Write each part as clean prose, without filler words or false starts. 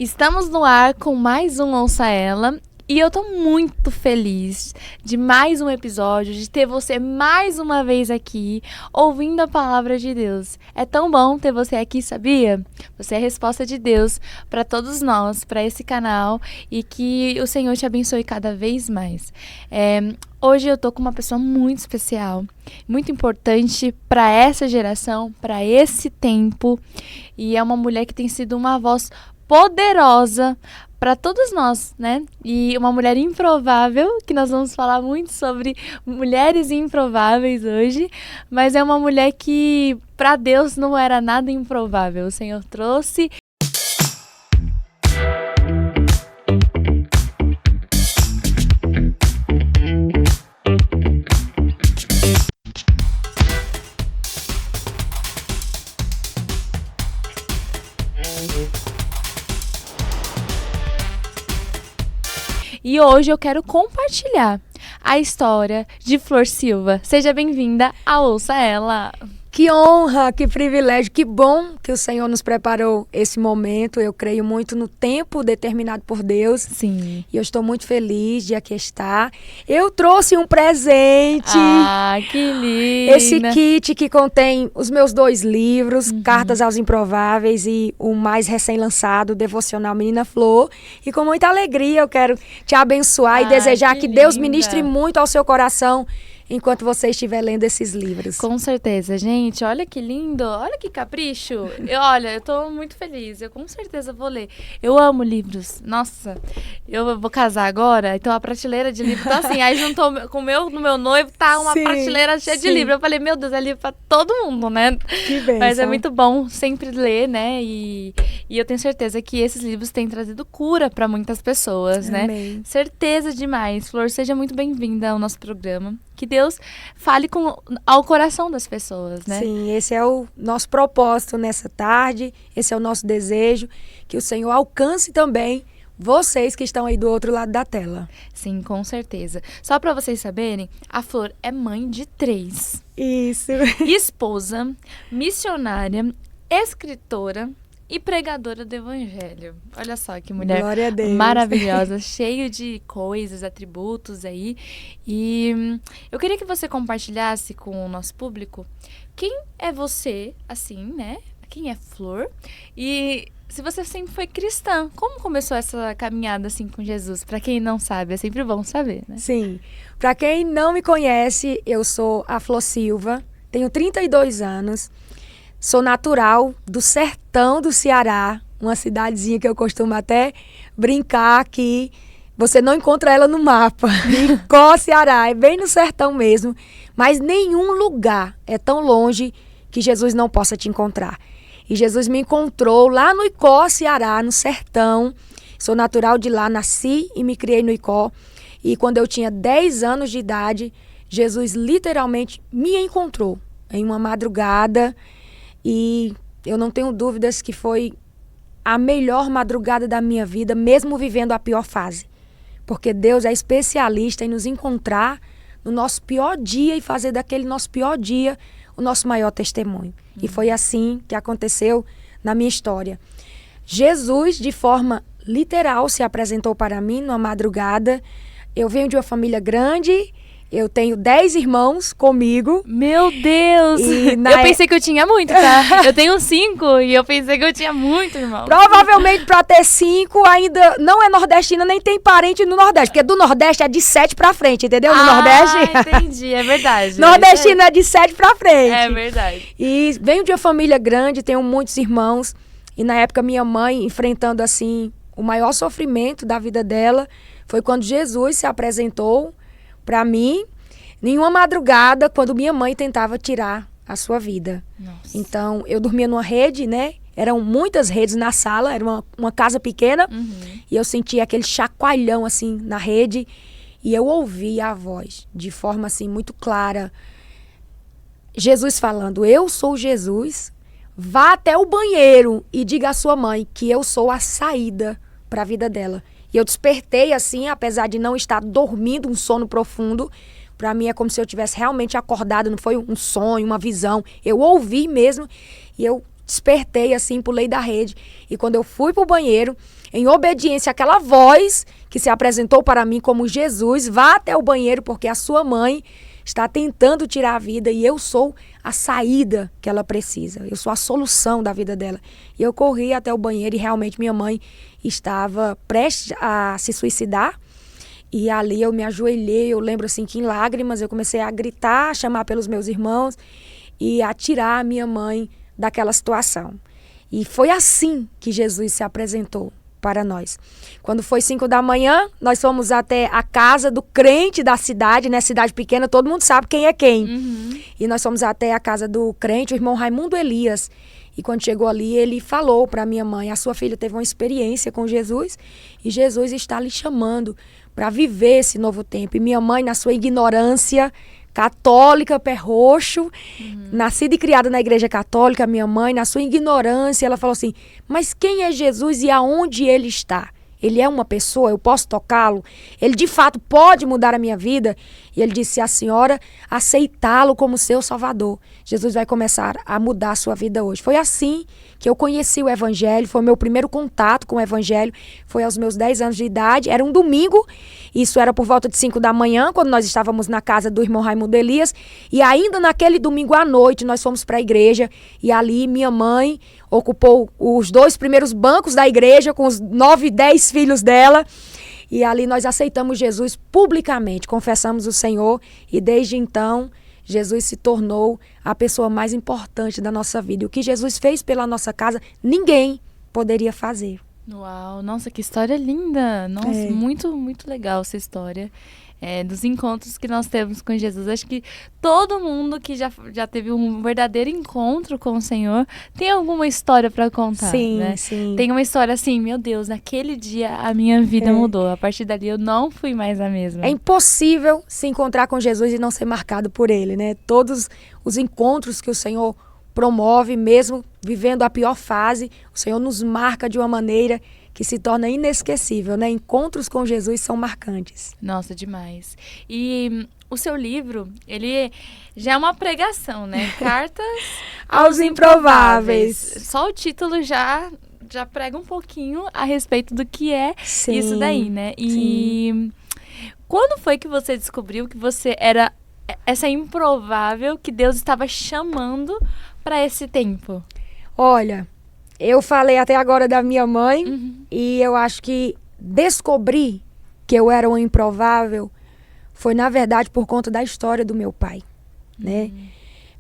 Estamos no ar com mais um Ouça Ela e eu tô muito feliz de mais um episódio, de ter você mais uma vez aqui ouvindo a palavra de Deus. É tão bom ter você aqui, sabia? Você é a resposta de Deus para todos nós, para esse canal, e que o Senhor te abençoe cada vez mais. Hoje eu tô com uma pessoa muito especial, muito importante para essa geração, para esse tempo, e é uma mulher que tem sido uma voz poderosa para todos nós, né? E uma mulher improvável, que nós vamos falar muito sobre mulheres improváveis hoje, mas é uma mulher que para Deus não era nada improvável. O Senhor trouxe. E hoje eu quero compartilhar a história de Flor Silva. Seja bem-vinda a Ouça Ela. Que honra, que privilégio, que bom que o Senhor nos preparou esse momento. Eu creio muito no tempo determinado por Deus. Sim. E eu estou muito feliz de aqui estar. Eu trouxe um presente. Ah, que lindo. Esse kit que contém os meus 2 livros, Cartas aos Improváveis e o mais recém-lançado, Devocional Menina Flor. E com muita alegria eu quero te abençoar e desejar que Deus ministre muito ao seu coração enquanto você estiver lendo esses livros. Com certeza, gente. Olha que lindo, olha que capricho. Eu tô muito feliz, eu com certeza vou ler. Eu amo livros, nossa. Eu vou casar agora, então a prateleira de livro tá assim, aí juntou com no meu noivo, tá uma prateleira cheia de livro. Eu falei, meu Deus, é livro pra todo mundo, né? Que bênção. Mas é muito bom sempre ler, né? E eu tenho certeza que esses livros têm trazido cura pra muitas pessoas, né? Amém. Certeza demais. Flor, seja muito bem-vinda ao nosso programa. Que Deus fale ao coração das pessoas, né? Sim, esse é o nosso propósito nessa tarde, esse é o nosso desejo, que o Senhor alcance também vocês que estão aí do outro lado da tela. Sim, com certeza. Só para vocês saberem, a Flor é mãe de 3. Isso. Esposa, missionária, escritora e pregadora do evangelho. Olha só que mulher Glória a Deus. maravilhosa, cheio de coisas, atributos aí. E eu queria que você compartilhasse com o nosso público quem é você, assim, né? Quem é Flor? E se você sempre foi cristã, como começou essa caminhada assim com Jesus? Para quem não sabe, é sempre bom saber, né? Sim. Para quem não me conhece, eu sou a Flor Silva, tenho 32 anos. Sou natural do sertão do Ceará, uma cidadezinha que eu costumo até brincar que você não encontra ela no mapa. Icó, Ceará, é bem no sertão mesmo. Mas nenhum lugar é tão longe que Jesus não possa te encontrar. E Jesus me encontrou lá no Icó, Ceará, no sertão. Sou natural de lá, nasci e me criei no Icó. E quando eu tinha 10 anos de idade, Jesus literalmente me encontrou em uma madrugada. E eu não tenho dúvidas que foi a melhor madrugada da minha vida, mesmo vivendo a pior fase. Porque Deus é especialista em nos encontrar no nosso pior dia e fazer daquele nosso pior dia o nosso maior testemunho. E foi assim que aconteceu na minha história. Jesus, de forma literal, se apresentou para mim numa madrugada. Eu venho de uma família grande. Eu tenho 10 irmãos comigo. Meu Deus! Eu pensei que eu tinha muito, tá? Eu tenho 5 e eu pensei que eu tinha muito, irmão. Provavelmente para ter 5 ainda não é nordestina, nem tem parente no Nordeste. Porque do Nordeste é de 7 pra frente, entendeu? No Nordeste. Entendi, é verdade. Nordestina é de 7 pra frente. É verdade. E venho de uma família grande, tenho muitos irmãos. E na época minha mãe, enfrentando assim o maior sofrimento da vida dela, foi quando Jesus se apresentou para mim, em uma madrugada, quando minha mãe tentava tirar a sua vida. Nossa. Então, eu dormia numa rede, né? Eram muitas redes na sala, era uma casa pequena. E eu sentia aquele chacoalhão, assim, na rede. E eu ouvia a voz, de forma, assim, muito clara. Jesus falando, eu sou Jesus, vá até o banheiro e diga à sua mãe que eu sou a saída para a vida dela. E eu despertei assim, apesar de não estar dormindo um sono profundo. Para mim é como se eu tivesse realmente acordado, não foi um sonho, uma visão. Eu ouvi mesmo e eu despertei assim, pulei da rede. E quando eu fui pro banheiro, em obediência àquela voz que se apresentou para mim como Jesus, vá até o banheiro porque a sua mãe está tentando tirar a vida e eu sou a saída que ela precisa. Eu sou a solução da vida dela. E eu corri até o banheiro e realmente minha mãe estava prestes a se suicidar. E ali eu me ajoelhei, eu lembro assim que em lágrimas eu comecei a gritar, a chamar pelos meus irmãos e a tirar a minha mãe daquela situação. E foi assim que Jesus se apresentou para nós. Quando foi 5 da manhã, nós fomos até a casa do crente da cidade, né? Cidade pequena, todo mundo sabe quem é quem. Uhum. E nós fomos até a casa do crente, o irmão Raimundo Elias. E quando chegou ali, ele falou para minha mãe, a sua filha teve uma experiência com Jesus e Jesus está lhe chamando para viver esse novo tempo. E minha mãe, na sua ignorância católica, pé roxo, nascida e criada na igreja católica, minha mãe, na sua ignorância, ela falou assim, mas quem é Jesus e aonde ele está? Ele é uma pessoa, eu posso tocá-lo? Ele de fato pode mudar a minha vida? E ele disse, se a senhora aceitá-lo como seu salvador, Jesus vai começar a mudar a sua vida hoje. Foi assim que eu conheci o evangelho, foi o meu primeiro contato com o evangelho, foi aos meus 10 anos de idade, era um domingo, isso era por volta de 5 da manhã, quando nós estávamos na casa do irmão Raimundo Elias, e ainda naquele domingo à noite nós fomos para a igreja, e ali minha mãe ocupou os 2 primeiros bancos da igreja, com os 9, 10 filhos dela, e ali nós aceitamos Jesus publicamente, confessamos o Senhor, e desde então Jesus se tornou a pessoa mais importante da nossa vida. E o que Jesus fez pela nossa casa, ninguém poderia fazer. Uau, nossa, que história linda. Nossa, muito, muito legal essa história. Dos encontros que nós temos com Jesus. Acho que todo mundo que já teve um verdadeiro encontro com o Senhor tem alguma história para contar, sim, né? Sim. Tem uma história assim, meu Deus, naquele dia a minha vida mudou. A partir dali eu não fui mais a mesma. É impossível se encontrar com Jesus e não ser marcado por ele, né? Todos os encontros que o Senhor promove, mesmo vivendo a pior fase, o Senhor nos marca de uma maneira que se torna inesquecível, né? Encontros com Jesus são marcantes. Nossa, demais. E o seu livro, ele já é uma pregação, né? Cartas aos improváveis. Só o título já prega um pouquinho a respeito do que é isso daí, né? E quando foi que você descobriu que você era essa improvável que Deus estava chamando para esse tempo? Olha, eu falei até agora da minha mãe e eu acho que descobrir que eu era um improvável foi, na verdade, por conta da história do meu pai, né?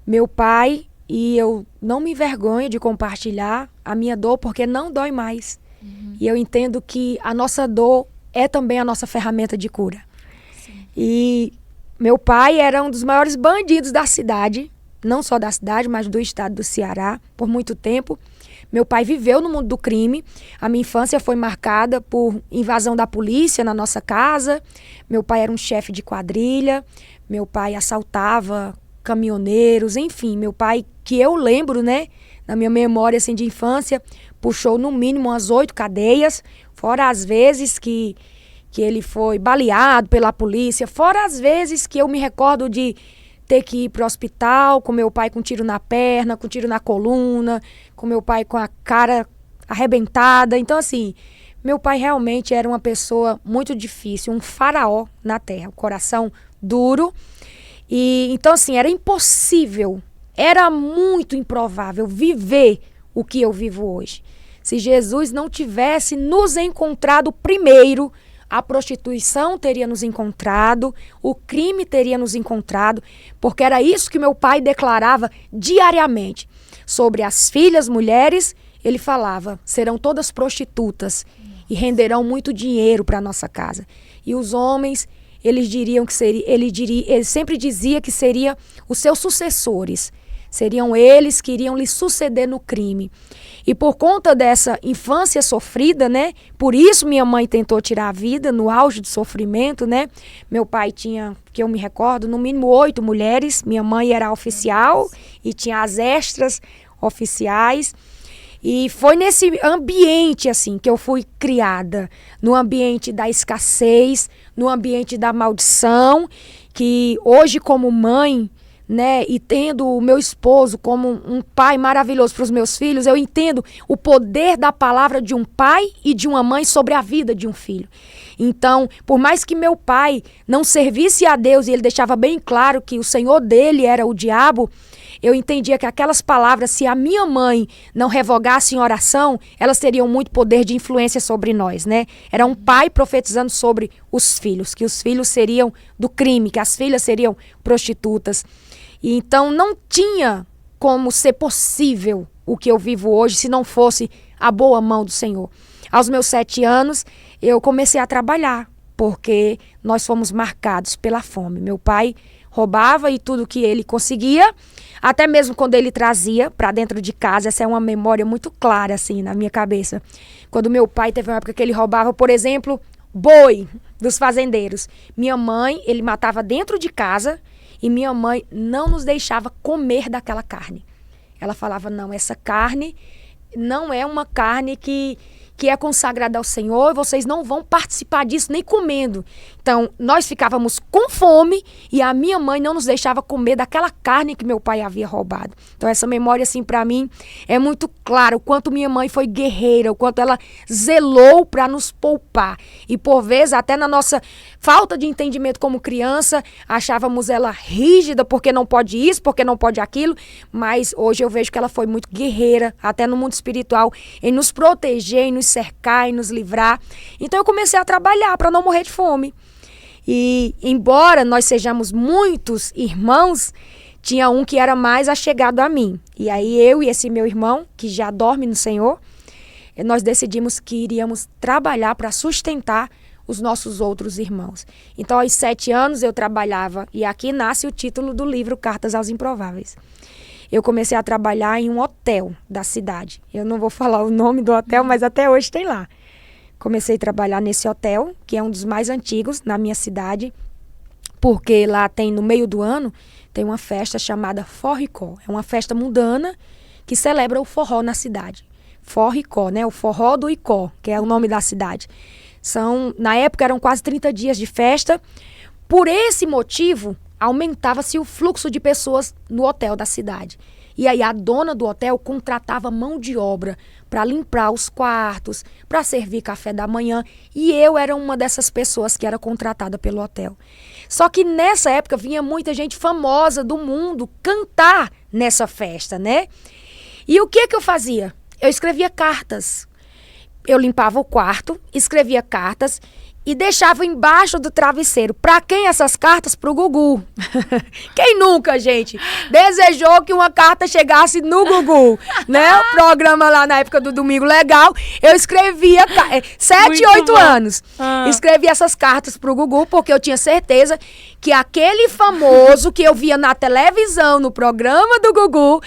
Meu pai, e eu não me envergonho de compartilhar a minha dor, porque não dói mais. E eu entendo que a nossa dor é também a nossa ferramenta de cura. Sim. E meu pai era um dos maiores bandidos da cidade, não só da cidade, mas do estado do Ceará, por muito tempo. Meu pai viveu no mundo do crime. A minha infância foi marcada por invasão da polícia na nossa casa. Meu pai era um chefe de quadrilha. Meu pai assaltava caminhoneiros, enfim. Meu pai, que eu lembro, né, na minha memória assim, de infância, puxou no mínimo umas 8 cadeias, fora as vezes que ele foi baleado pela polícia, fora as vezes que eu me recordo de ter que ir para o hospital com meu pai com tiro na perna, com tiro na coluna, com meu pai com a cara arrebentada. Então, assim, meu pai realmente era uma pessoa muito difícil, um faraó na terra, um coração duro. E então, assim, era impossível, era muito improvável viver o que eu vivo hoje. Se Jesus não tivesse nos encontrado primeiro, a prostituição teria nos encontrado, o crime teria nos encontrado, porque era isso que meu pai declarava diariamente. Sobre as filhas mulheres, ele falava, serão todas prostitutas e renderão muito dinheiro para a nossa casa. E os homens, ele sempre dizia que seriam os seus sucessores. Seriam eles que iriam lhe suceder no crime. E por conta dessa infância sofrida, né? Por isso minha mãe tentou tirar a vida no auge do sofrimento, né? Meu pai tinha, que eu me recordo, no mínimo 8 mulheres. Minha mãe era oficial e tinha as extras oficiais. E foi nesse ambiente, assim, que eu fui criada. No ambiente da escassez, no ambiente da maldição, que hoje como mãe, né, e tendo o meu esposo como um pai maravilhoso para os meus filhos, eu entendo o poder da palavra de um pai e de uma mãe sobre a vida de um filho. Então, por mais que meu pai não servisse a Deus e ele deixava bem claro que o senhor dele era o diabo, eu entendia que aquelas palavras, se a minha mãe não revogasse em oração, elas teriam muito poder de influência sobre nós, né? Era um pai profetizando sobre os filhos, que os filhos seriam do crime, que as filhas seriam prostitutas. E então não tinha como ser possível o que eu vivo hoje se não fosse a boa mão do Senhor. Aos meus 7 anos, eu comecei a trabalhar, porque nós fomos marcados pela fome. Meu pai roubava e tudo que ele conseguia, até mesmo quando ele trazia para dentro de casa. Essa é uma memória muito clara, assim, na minha cabeça. Quando meu pai teve uma época que ele roubava, por exemplo, boi dos fazendeiros. Minha mãe, ele matava dentro de casa e minha mãe não nos deixava comer daquela carne. Ela falava, não, essa carne não é uma carne que é consagrada ao Senhor, vocês não vão participar disso nem comendo. Então, nós ficávamos com fome e a minha mãe não nos deixava comer daquela carne que meu pai havia roubado. Então, essa memória, assim, para mim, é muito claro o quanto minha mãe foi guerreira, o quanto ela zelou para nos poupar. E, por vezes, até na nossa falta de entendimento como criança, achávamos ela rígida, porque não pode isso, porque não pode aquilo, mas hoje eu vejo que ela foi muito guerreira, até no mundo espiritual, em nos proteger, em nos cercar, em nos livrar. Então, eu comecei a trabalhar para não morrer de fome. E embora nós sejamos muitos irmãos, tinha um que era mais achegado a mim. E aí eu e esse meu irmão, que já dorme no Senhor, nós decidimos que iríamos trabalhar para sustentar os nossos outros irmãos. Então, aos 7 anos eu trabalhava, e aqui nasce o título do livro Cartas aos Improváveis. Eu comecei a trabalhar em um hotel da cidade. Eu não vou falar o nome do hotel, mas até hoje tem lá. Comecei a trabalhar nesse hotel, que é um dos mais antigos na minha cidade, porque lá tem, no meio do ano, tem uma festa chamada Forricó. É uma festa mundana que celebra o forró na cidade. Forricó, né? O forró do Icó, que é o nome da cidade. Na época eram quase 30 dias de festa. Por esse motivo, aumentava-se o fluxo de pessoas no hotel da cidade. E aí a dona do hotel contratava mão de obra para limpar os quartos, para servir café da manhã. E eu era uma dessas pessoas que era contratada pelo hotel. Só que nessa época vinha muita gente famosa do mundo cantar nessa festa, né? E o que eu fazia? Eu escrevia cartas. Eu limpava o quarto, escrevia cartas e deixava embaixo do travesseiro. Para quem essas cartas? Pro Gugu. Quem nunca, gente, desejou que uma carta chegasse no Gugu, né? O programa lá na época do Domingo Legal, eu escrevia 7, 8 anos. Escrevia essas cartas pro Gugu porque eu tinha certeza que aquele famoso que eu via na televisão, no programa do Gugu,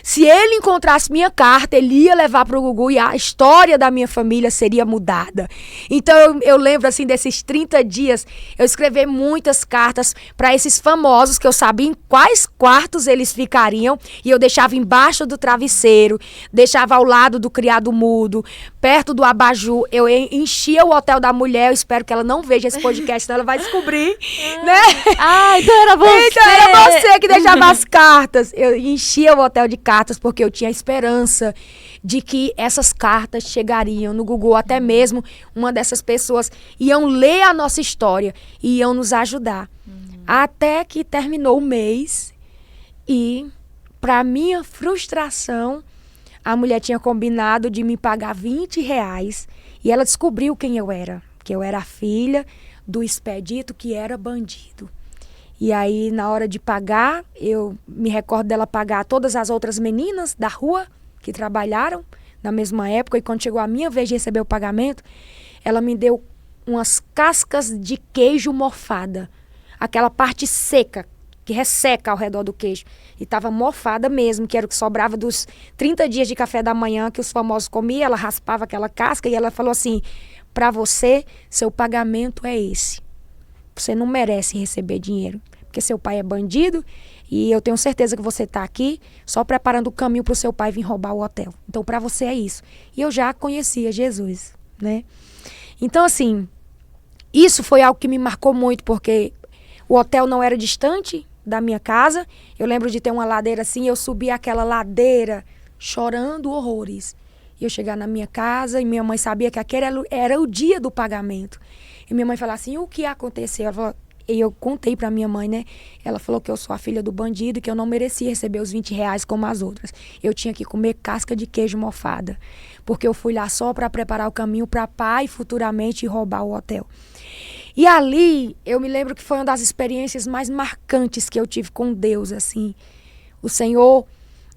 se ele encontrasse minha carta, ele ia levar pro Gugu e a história da minha família seria mudada. Então eu lembro assim desses 30 dias, eu escrevi muitas cartas para esses famosos que eu sabia em quais quartos eles ficariam e eu deixava embaixo do travesseiro, deixava ao lado do criado mudo, perto do abajur. Eu enchia o hotel da mulher, eu espero que ela não veja esse podcast, senão ela vai descobrir, né? Ah, então era você! Então era você que deixava as cartas. Eu enchia o hotel de cartas porque eu tinha esperança de que essas cartas chegariam no Google, até mesmo uma dessas pessoas iam ler a nossa história e iam nos ajudar. Até que terminou o mês e, para minha frustração, a mulher tinha combinado de me pagar R$ 20 e ela descobriu quem eu era, que eu era a filha do expedito que era bandido. E aí, na hora de pagar, eu me recordo dela pagar todas as outras meninas da rua que trabalharam na mesma época. E quando chegou a minha vez de receber o pagamento, ela me deu umas cascas de queijo mofada. Aquela parte seca, que resseca ao redor do queijo. E estava mofada mesmo, que era o que sobrava dos 30 dias de café da manhã que os famosos comiam. Ela raspava aquela casca e ela falou assim, para você, seu pagamento é esse. Você não merece receber dinheiro, porque seu pai é bandido e eu tenho certeza que você está aqui só preparando o caminho para o seu pai vir roubar o hotel. Então, para você é isso. E eu já conhecia Jesus, né? Então, assim, isso foi algo que me marcou muito, porque o hotel não era distante da minha casa. Eu lembro de ter uma ladeira assim, eu subi aquela ladeira chorando horrores. E eu chegar na minha casa e minha mãe sabia que aquele era o dia do pagamento. E minha mãe falava assim, o que aconteceu? Ela falou, e eu contei pra minha mãe, né? Ela falou que eu sou a filha do bandido e que eu não merecia receber os 20 reais como as outras. Eu tinha que comer casca de queijo mofada. Porque eu fui lá só para preparar o caminho para pai futuramente roubar o hotel. E ali, eu me lembro que foi uma das experiências mais marcantes que eu tive com Deus, assim. O Senhor,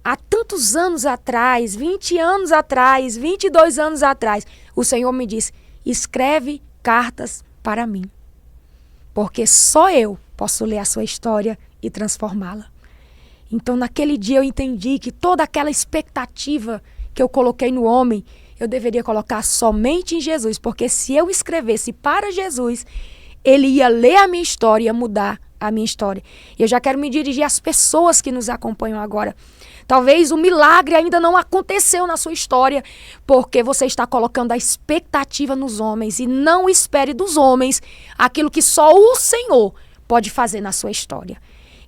há tantos anos atrás, 20 anos atrás, 22 anos atrás, o Senhor me disse, escreve cartas para mim. Porque só eu posso ler a sua história e transformá-la. Então, naquele dia eu entendi que toda aquela expectativa que eu coloquei no homem, eu deveria colocar somente em Jesus. Porque se eu escrevesse para Jesus, ele ia ler a minha história e ia mudar a minha história. E eu já quero me dirigir às pessoas que nos acompanham agora. Talvez o milagre ainda não aconteceu na sua história, porque você está colocando a expectativa nos homens e não espere dos homens aquilo que só o Senhor pode fazer na sua história.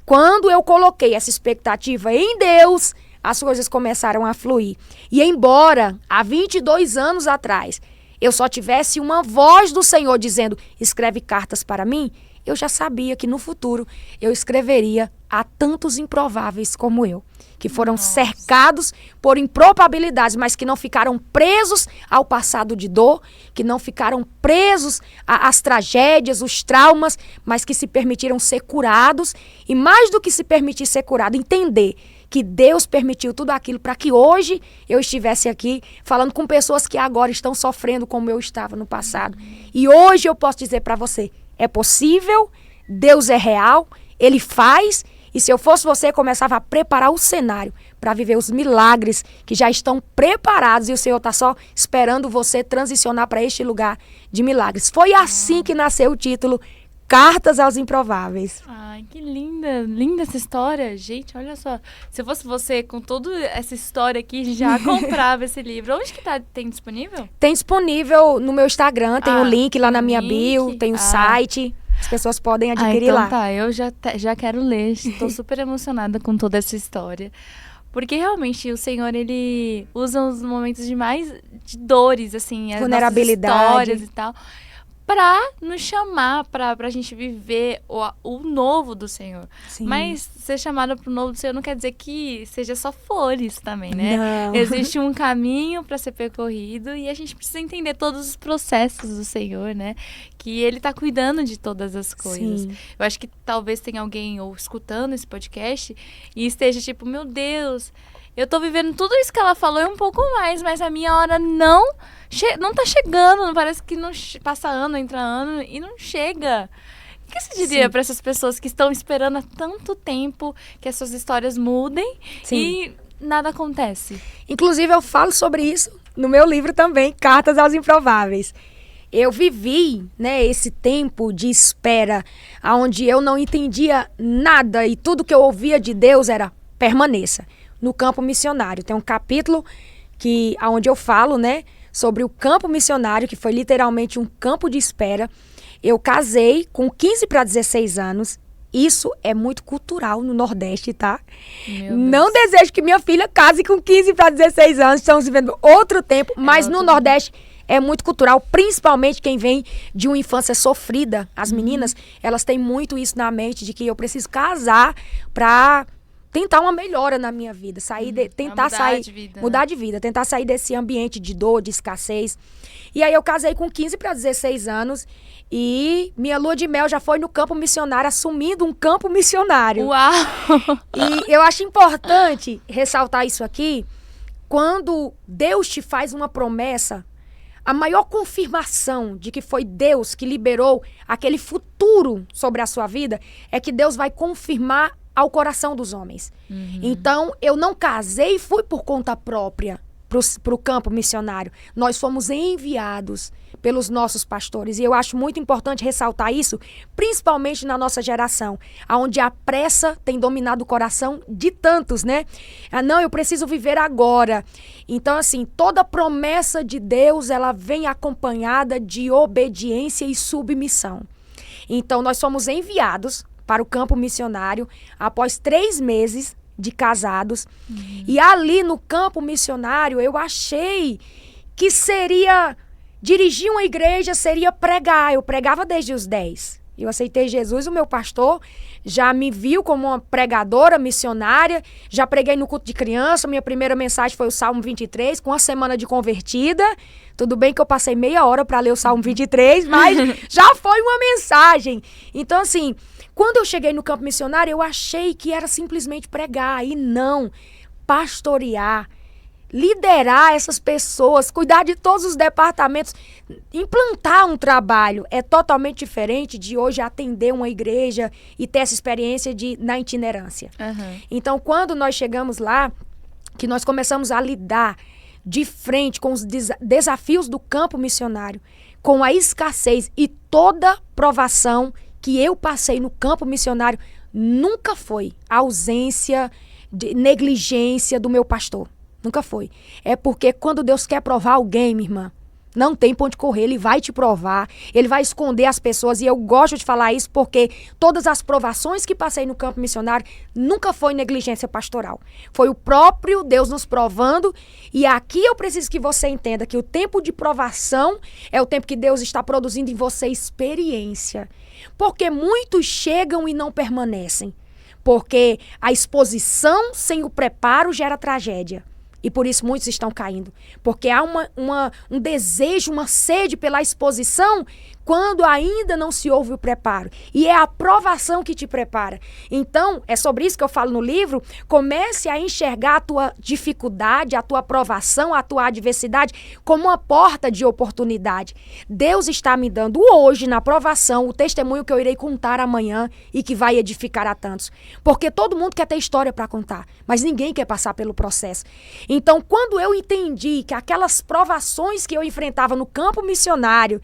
Quando eu coloquei essa expectativa em Deus, as coisas começaram a fluir. E embora há 22 anos atrás eu só tivesse uma voz do Senhor dizendo, escreve cartas para mim, eu já sabia que no futuro eu escreveria a tantos improváveis como eu, que foram cercados por improbabilidades, mas que não ficaram presos ao passado de dor, que não ficaram presos às tragédias, os traumas, mas que se permitiram ser curados e mais do que se permitir ser curado, entender que Deus permitiu tudo aquilo para que hoje eu estivesse aqui falando com pessoas que agora estão sofrendo como eu estava no passado. E hoje eu posso dizer para você, é possível, Deus é real, Ele faz, e se eu fosse você, eu começava a preparar o cenário para viver os milagres que já estão preparados e o Senhor está só esperando você transicionar para este lugar de milagres. Foi assim que nasceu o título Cartas aos Improváveis. Ai, que linda, linda essa história. Gente, olha só, se eu fosse você com toda essa história aqui, já comprava esse livro. Onde que tem disponível? Tem disponível no meu Instagram, tem o link lá na minha bio, tem o site. As pessoas podem adquirir então lá. Tá, eu já quero ler, estou super emocionada com toda essa história. Porque realmente o Senhor, Ele usa os momentos de mais de dores, assim, as vulnerabilidade, nossas histórias e tal, para nos chamar, para a gente viver o novo do Senhor. Sim. Mas ser chamada para o novo do Senhor não quer dizer que seja só flores também, né? Não. Existe um caminho para ser percorrido e a gente precisa entender todos os processos do Senhor, né? Que Ele está cuidando de todas as coisas. Sim. Eu acho que talvez tenha alguém ou escutando esse podcast e esteja tipo, meu Deus, eu tô vivendo tudo isso que ela falou e um pouco mais, mas a minha hora não tá chegando, parece que não passa ano, entra ano e não chega. O que você diria para essas pessoas que estão esperando há tanto tempo que as suas histórias mudem e nada acontece? Inclusive, eu falo sobre isso no meu livro também, Cartas aos Improváveis. Eu vivi, né, esse tempo de espera, onde eu não entendia nada e tudo que eu ouvia de Deus era permaneça. No campo missionário. Tem um capítulo onde eu falo, né, sobre o campo missionário, que foi literalmente um campo de espera. Eu casei com 15 para 16 anos. Isso é muito cultural no Nordeste, tá? Não desejo que minha filha case com 15 para 16 anos. Estamos vivendo outro tempo, mas no Nordeste é muito cultural, principalmente quem vem de uma infância sofrida. As meninas, elas têm muito isso na mente, de que eu preciso casar para tentar uma melhora na minha vida, mudar de vida, tentar sair desse ambiente de dor, de escassez. E aí eu casei com 15 para 16 anos e minha lua de mel já foi no campo missionário, assumindo um campo missionário. Uau! E eu acho importante ressaltar isso aqui, quando Deus te faz uma promessa, a maior confirmação de que foi Deus que liberou aquele futuro sobre a sua vida é que Deus vai confirmar ao coração dos homens. Então, eu não casei e fui por conta própria para o campo missionário. Nós fomos enviados pelos nossos pastores. E eu acho muito importante ressaltar isso, principalmente na nossa geração, onde a pressa tem dominado o coração de tantos, né? Não, eu preciso viver agora. Então, assim, toda promessa de Deus, ela vem acompanhada de obediência e submissão. Então, nós somos enviados para o campo missionário após 3 meses de casados. E ali no campo missionário eu achei que dirigir uma igreja seria pregar. Eu pregava desde os 10. Eu aceitei Jesus, o meu pastor já me viu como uma pregadora missionária, já preguei no culto de criança, minha primeira mensagem foi o Salmo 23, com uma semana de convertida. Tudo bem que eu passei meia hora para ler o Salmo 23, mas já foi uma mensagem. Então, assim, quando eu cheguei no campo missionário, eu achei que era simplesmente pregar, e não, pastorear, liderar essas pessoas, cuidar de todos os departamentos, implantar um trabalho é totalmente diferente de hoje atender uma igreja e ter essa experiência na itinerância. Então, quando nós chegamos lá, que nós começamos a lidar de frente com os desafios do campo missionário, com a escassez e toda provação que eu passei no campo missionário, nunca foi a ausência de negligência do meu pastor. Nunca foi. É porque quando Deus quer provar alguém, minha irmã, não tem pra onde correr, Ele vai te provar, Ele vai esconder as pessoas, e eu gosto de falar isso porque todas as provações que passei no campo missionário nunca foi negligência pastoral. Foi o próprio Deus nos provando, e aqui eu preciso que você entenda que o tempo de provação é o tempo que Deus está produzindo em você experiência. Porque muitos chegam e não permanecem. Porque a exposição sem o preparo gera tragédia. E por isso muitos estão caindo. Porque há um desejo, uma sede pela exposição quando ainda não se houve o preparo. E é a provação que te prepara. Então, é sobre isso que eu falo no livro. Comece a enxergar a tua dificuldade, a tua provação, a tua adversidade como uma porta de oportunidade. Deus está me dando hoje, na provação, o testemunho que eu irei contar amanhã e que vai edificar a tantos. Porque todo mundo quer ter história para contar, mas ninguém quer passar pelo processo. Então, quando eu entendi que aquelas provações que eu enfrentava no campo missionário,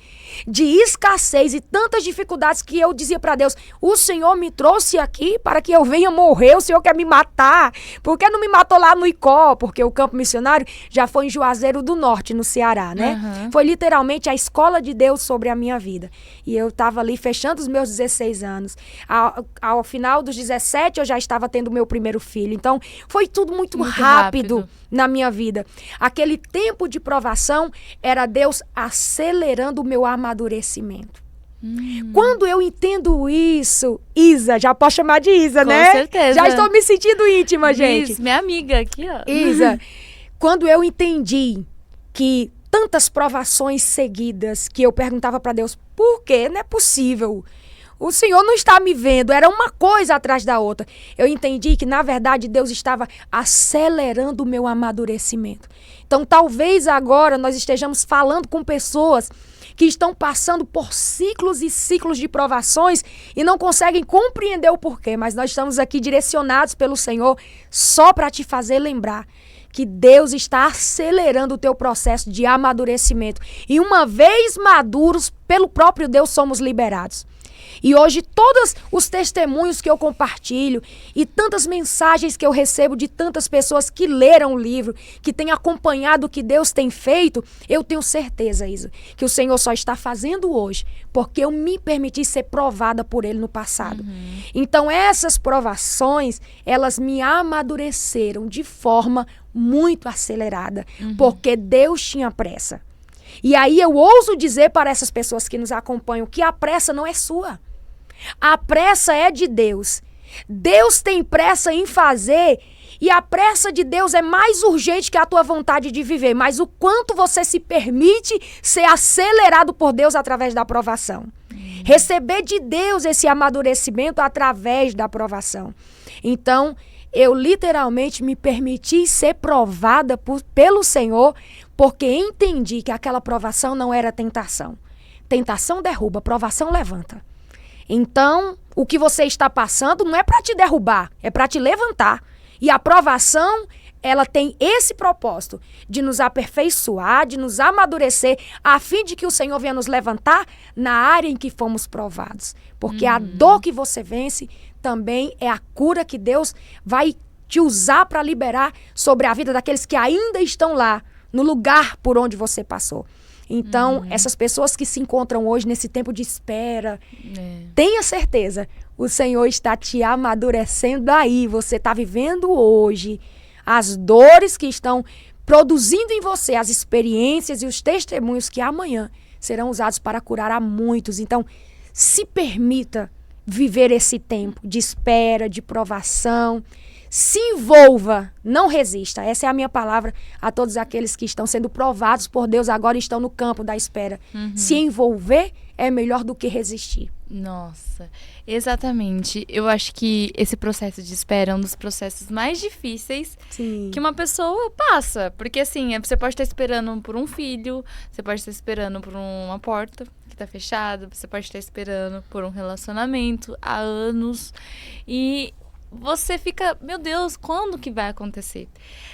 de escassez e tantas dificuldades, que eu dizia para Deus, o Senhor me trouxe aqui para que eu venha morrer, o Senhor quer me matar, por que não me matou lá no Icó? Porque o campo missionário já foi em Juazeiro do Norte, no Ceará, né? Foi literalmente a escola de Deus sobre a minha vida. E eu estava ali fechando os meus 16 anos. Ao final dos 17, eu já estava tendo meu primeiro filho. Então, foi tudo muito rápido na minha vida. Aquele tempo de provação era Deus acelerando o meu amadurecimento. Quando eu entendo isso, Isa, já posso chamar de Isa, né? Com certeza. Já estou me sentindo íntima, gente. Isso, minha amiga aqui, ó. Isa, quando eu entendi que tantas provações seguidas, que eu perguntava para Deus, por quê? Não é possível. O Senhor não está me vendo, era uma coisa atrás da outra. Eu entendi que, na verdade, Deus estava acelerando o meu amadurecimento. Então, talvez agora nós estejamos falando com pessoas que estão passando por ciclos e ciclos de provações e não conseguem compreender o porquê. Mas nós estamos aqui direcionados pelo Senhor só para te fazer lembrar que Deus está acelerando o teu processo de amadurecimento. E uma vez maduros, pelo próprio Deus somos liberados. E hoje todos os testemunhos que eu compartilho e tantas mensagens que eu recebo de tantas pessoas que leram o livro, que têm acompanhado o que Deus tem feito, eu tenho certeza, Isa, que o Senhor só está fazendo hoje porque eu me permiti ser provada por Ele no passado. Então essas provações, elas me amadureceram de forma muito acelerada, porque Deus tinha pressa. E aí eu ouso dizer para essas pessoas que nos acompanham que a pressa não é sua. A pressa é de Deus. Deus tem pressa em fazer, e a pressa de Deus é mais urgente que a tua vontade de viver. Mas o quanto você se permite ser acelerado por Deus através da provação. Receber de Deus esse amadurecimento através da provação. Então, eu literalmente me permiti ser provada pelo Senhor, porque entendi que aquela provação não era tentação. Tentação derruba, provação levanta. Então, o que você está passando não é para te derrubar, é para te levantar. E a provação, ela tem esse propósito de nos aperfeiçoar, de nos amadurecer, a fim de que o Senhor venha nos levantar na área em que fomos provados. Porque a dor que você vence também é a cura que Deus vai te usar para liberar sobre a vida daqueles que ainda estão lá, no lugar por onde você passou. Então, essas pessoas que se encontram hoje nesse tempo de espera, É. tenha certeza, o Senhor está te amadurecendo aí. Você está vivendo hoje as dores que estão produzindo em você, as experiências e os testemunhos que amanhã serão usados para curar a muitos. Então, se permita viver esse tempo de espera, de provação. Se envolva, não resista. Essa é a minha palavra a todos aqueles que estão sendo provados por Deus, agora estão no campo da espera. Se envolver é melhor do que resistir. Nossa, exatamente. Eu acho que esse processo de espera é um dos processos mais difíceis Sim. que uma pessoa passa. Porque assim, você pode estar esperando por um filho, você pode estar esperando por uma porta que está fechada, você pode estar esperando por um relacionamento há anos. E você fica, meu Deus, quando que vai acontecer?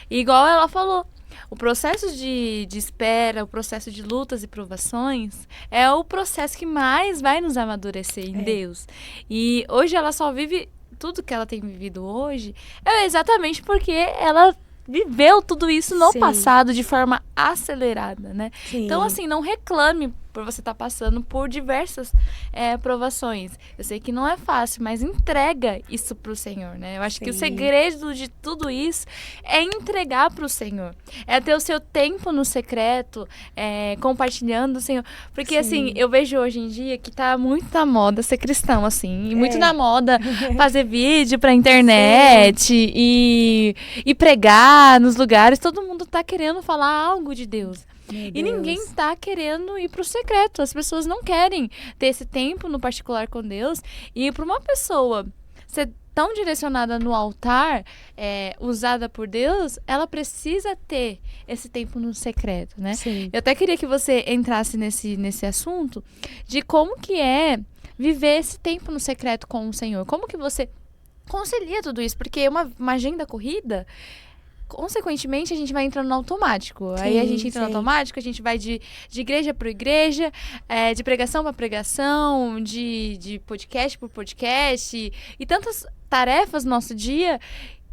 E igual ela falou, o processo de espera, o processo de lutas e provações é o processo que mais vai nos amadurecer em Deus. E hoje ela só vive, tudo que ela tem vivido hoje é exatamente porque ela viveu tudo isso no Sim. passado de forma acelerada, né? Sim. Então, assim, não reclame por você estar passando por diversas provações. Eu sei que não é fácil, mas entrega isso pro Senhor, né? Eu acho que o Sim. segredo de tudo isso é entregar pro Senhor. É ter o seu tempo no secreto, compartilhando o Senhor. Porque, Sim. assim, eu vejo hoje em dia que tá muito na moda ser cristão, assim. E muito na moda fazer vídeo pra internet e pregar nos lugares. Todo mundo tá querendo falar algo de Deus. Meu E ninguém Deus. tá querendo ir pro secreto. As pessoas não querem ter esse tempo no particular com Deus. E para uma pessoa ser tão direcionada no altar, usada por Deus, ela precisa ter esse tempo no secreto, né? Sim. Eu até queria que você entrasse nesse assunto de como que é viver esse tempo no secreto com o Senhor. Como que você concilia tudo isso? Porque uma agenda corrida, consequentemente, a gente vai entrando no automático. Aí a gente entra no sim. automático, a gente vai de igreja para igreja, de pregação para pregação, de podcast por podcast, e tantas tarefas no nosso dia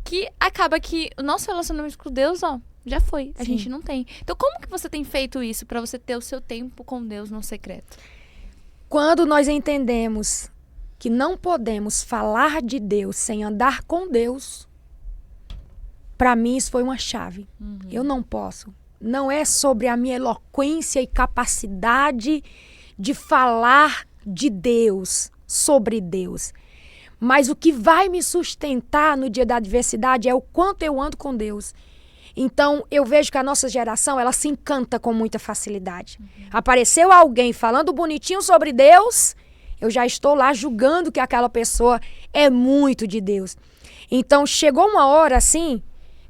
que acaba que o nosso relacionamento com Deus, já foi. A Sim. gente não tem. Então, como que você tem feito isso para você ter o seu tempo com Deus no secreto? Quando nós entendemos que não podemos falar de Deus sem andar com Deus, para mim isso foi uma chave. Eu não posso. Não é sobre a minha eloquência e capacidade de falar de Deus, sobre Deus. Mas o que vai me sustentar no dia da adversidade é o quanto eu ando com Deus. Então, eu vejo que a nossa geração, ela se encanta com muita facilidade. Apareceu alguém falando bonitinho sobre Deus, eu já estou lá julgando que aquela pessoa é muito de Deus. Então, chegou uma hora assim,